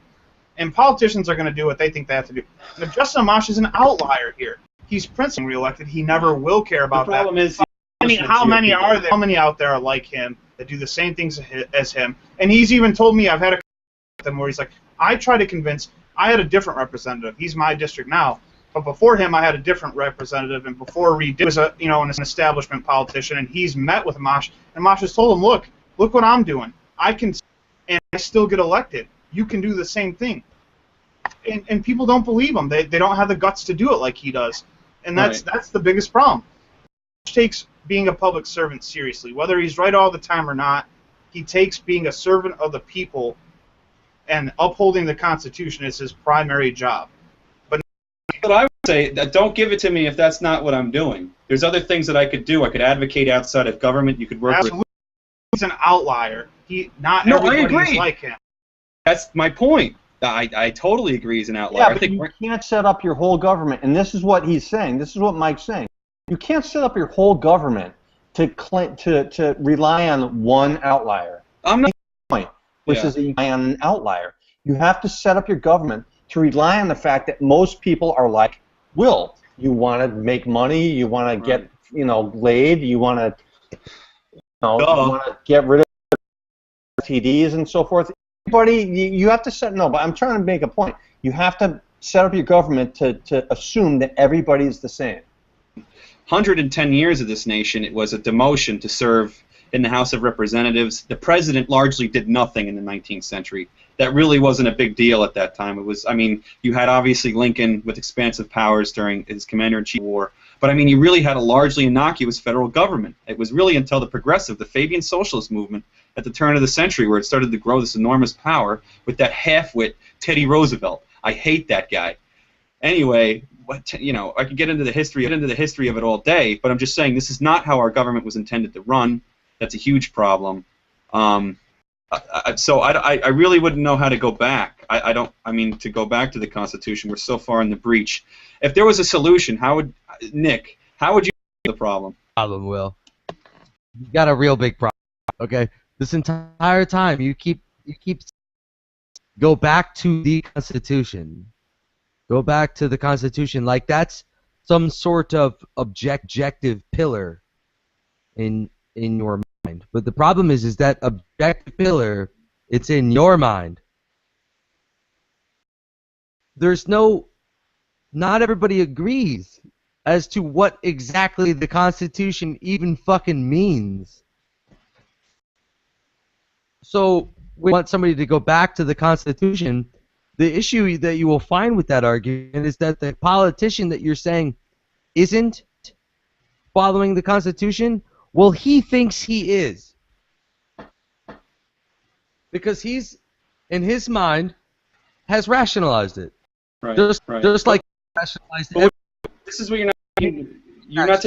[SPEAKER 5] and politicians are going to do what they think they have to do. Now, Justice Amash is an outlier here. He's principally re-elected. He never will care about that.
[SPEAKER 1] The problem is,
[SPEAKER 5] how many are there? How many out there are like him that do the same things as him? And he's even told me, I've had a with him where he's like, I try to convince. I had a different representative. He's my district now, but before him, I had a different representative, and before Reed was an establishment politician, and he's met with Amash, and Amash has told him, look what I'm doing. I can, and I still get elected. You can do the same thing. And people don't believe him. They don't have the guts to do it like he does, and that's the biggest problem. He takes being a public servant seriously, whether he's right all the time or not. He takes being a servant of the people and upholding the Constitution as his primary job. But
[SPEAKER 1] I would say that don't give it to me if that's not what I'm doing. There's other things that I could do. I could advocate outside of government. You could work
[SPEAKER 5] absolutely.
[SPEAKER 1] with.
[SPEAKER 5] He's an outlier. Everybody is like him.
[SPEAKER 1] That's my point. I totally agree he's an outlier.
[SPEAKER 2] Yeah, but you can't set up your whole government, and this is what he's saying. This is what Mike's saying. You can't set up your whole government to rely on one outlier.
[SPEAKER 1] I'm not.
[SPEAKER 2] Which is that you rely on an outlier. You have to set up your government to rely on the fact that most people are like Will. You want to make money. You want to get laid. You want to get rid of TDs and so forth. Everybody, you have to set. No, but I'm trying to make a point. You have to set up your government to assume that everybody is the same.
[SPEAKER 1] 110 years of this nation, it was a demotion to serve in the House of Representatives. The president largely did nothing in the 19th century. That really wasn't a big deal at that time. It was, I mean, you had obviously Lincoln with expansive powers during his commander-in-chief war, but I mean, you really had a largely innocuous federal government. It was really until the Fabian Socialist movement at the turn of the century where it started to grow this enormous power with that half-wit Teddy Roosevelt. I hate that guy. Anyway, I could get into the history of it all day, but I'm just saying this is not how our government was intended to run. That's a huge problem. So I really wouldn't know how to go back. To go back to the Constitution, we're so far in the breach. If there was a solution, how would you solve the problem?
[SPEAKER 4] Will. You got a real big problem. Okay, this entire time you keep go back to the Constitution. Go back to the Constitution like that's some sort of objective pillar in your mind. But the problem is that objective pillar, it's in your mind. Not everybody agrees as to what exactly the Constitution even fucking means. So we want somebody to go back to the Constitution. The issue that you will find with that argument is that the politician that you're saying isn't following the Constitution, well, he thinks he is. Because he's, in his mind, has rationalized it.
[SPEAKER 1] Right.
[SPEAKER 4] Just like rationalized it.
[SPEAKER 1] This is what you're not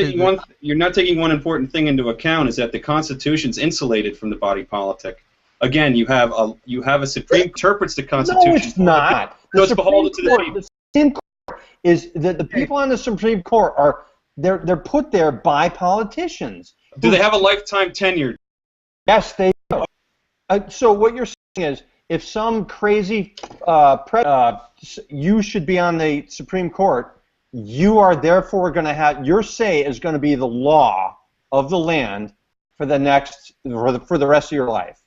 [SPEAKER 1] taking one important thing into account is that the Constitution's insulated from the body politic. Again, you have a Supreme interprets the Constitution.
[SPEAKER 2] No, it's not.
[SPEAKER 1] So it's beholden to the people.
[SPEAKER 2] The Supreme Court is that the people on the Supreme Court are they're put there by politicians.
[SPEAKER 1] Do they have a lifetime tenure?
[SPEAKER 2] Yes, they do. So what you're saying is, if some crazy you should be on the Supreme Court, you are therefore going to have your say is going to be the law of the land for the rest of your life.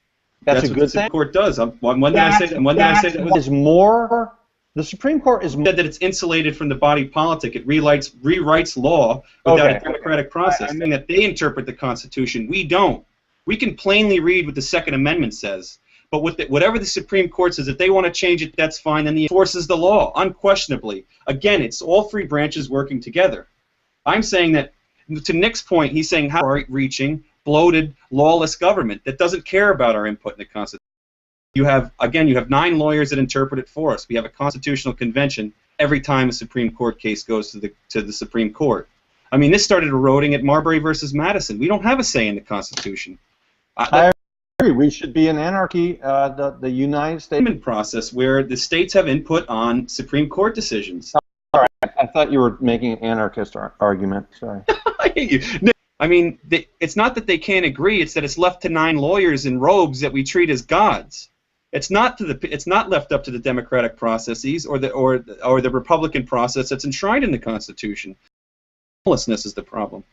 [SPEAKER 2] That's a good thing.
[SPEAKER 1] The Court does. When did I say that? When did I say that?
[SPEAKER 2] Is more. The Supreme Court is
[SPEAKER 1] said that it's insulated from the body politic. It rewrites law without a democratic process. I mean that they interpret the Constitution. We don't. We can plainly read what the Second Amendment says. But whatever the Supreme Court says, if they want to change it, that's fine. Then it enforces the law, unquestionably. Again, it's all three branches working together. I'm saying that, to Nick's point, he's saying how far-reaching, bloated, lawless government that doesn't care about our input in the Constitution. You have 9 lawyers that interpret it for us. We have a constitutional convention every time a Supreme Court case goes to the Supreme Court. I mean, this started eroding at Marbury versus Madison. We don't have a say in the Constitution.
[SPEAKER 2] I agree. We should be in anarchy. The United States
[SPEAKER 1] process where the states have input on Supreme Court decisions.
[SPEAKER 2] All right. thought you were making an anarchist argument. Sorry.
[SPEAKER 1] I hate you. No, I mean, it's not that they can't agree. It's that it's left to 9 lawyers in robes that we treat as gods. It's not left up to the democratic processes or the Republican process that's enshrined in the Constitution. Lawlessness is the problem.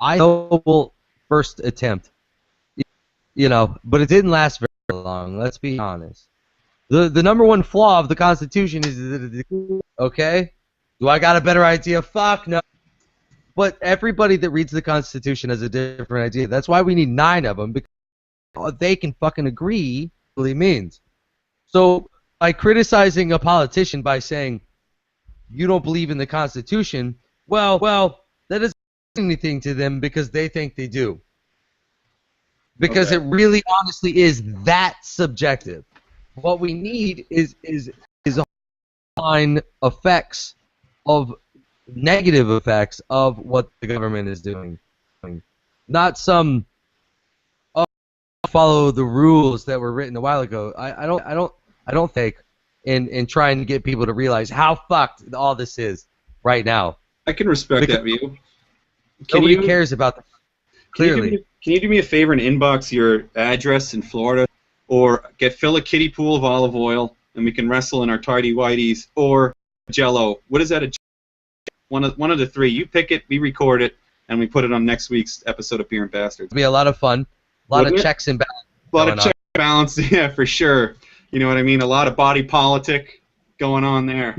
[SPEAKER 4] I noble first attempt, but it didn't last very long. Let's be honest. The number one flaw of the Constitution is okay. Do I got a better idea? Fuck no. But everybody that reads the Constitution has a different idea. That's why we need 9 of them, because they can fucking agree what it means. So by criticizing a politician by saying you don't believe in the Constitution, well, that doesn't mean anything to them because they think they do. Because it really, honestly, is that subjective. What we need is a line effects of negative effects of what the government is doing, not some follow the rules that were written a while ago. I don't think in trying to get people to realize how fucked all this is right now.
[SPEAKER 1] I can respect that view.
[SPEAKER 4] Nobody cares about that. Clearly.
[SPEAKER 1] Can you do me a favor and inbox your address in Florida, or fill a kiddie pool of olive oil, and we can wrestle in our tidy whities, or Jello? What is that? One of the 3. You pick it, we record it, and we put it on next week's episode of Beer and Bastards.
[SPEAKER 4] It'll be a lot of fun. A lot of checks and balances.
[SPEAKER 1] A lot of checks and balances, yeah, for sure. You know what I mean? A lot of body politic going on there.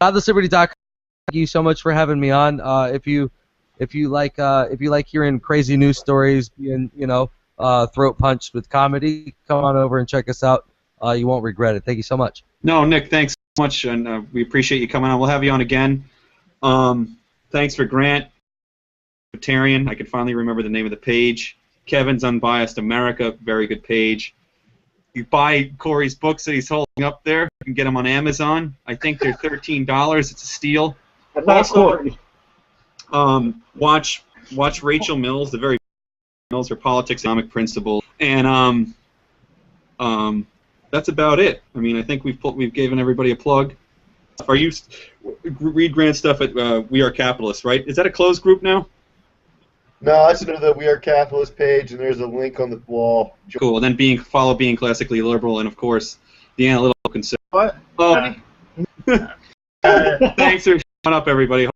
[SPEAKER 4] Godless Liberty.com. Thank you so much for having me on. If you like hearing crazy news stories, being throat punched with comedy, come on over and check us out. You won't regret it. Thank you so much.
[SPEAKER 1] No, Nick, thanks so much, and we appreciate you coming on. We'll have you on again. Thanks for Grant, Libertarian. I can finally remember the name of the page. Kevin's Unbiased America, very good page. You buy Corey's books that he's holding up there. You can get them on Amazon. I think they're $13. It's a steal. Also, watch Rachel Mills, the very Mills, her politics, economic principle, and that's about it. I mean, I think we've given everybody a plug. Read Grant's stuff at We Are Capitalists, right? Is that a closed group now?
[SPEAKER 3] No, I just go to the We Are Capitalist page, and there's a link on the wall.
[SPEAKER 1] Cool. And then follow Being Classically Liberal, and of course, the Analytical Conservative.
[SPEAKER 5] What?
[SPEAKER 1] Oh. Thanks for showing up, everybody.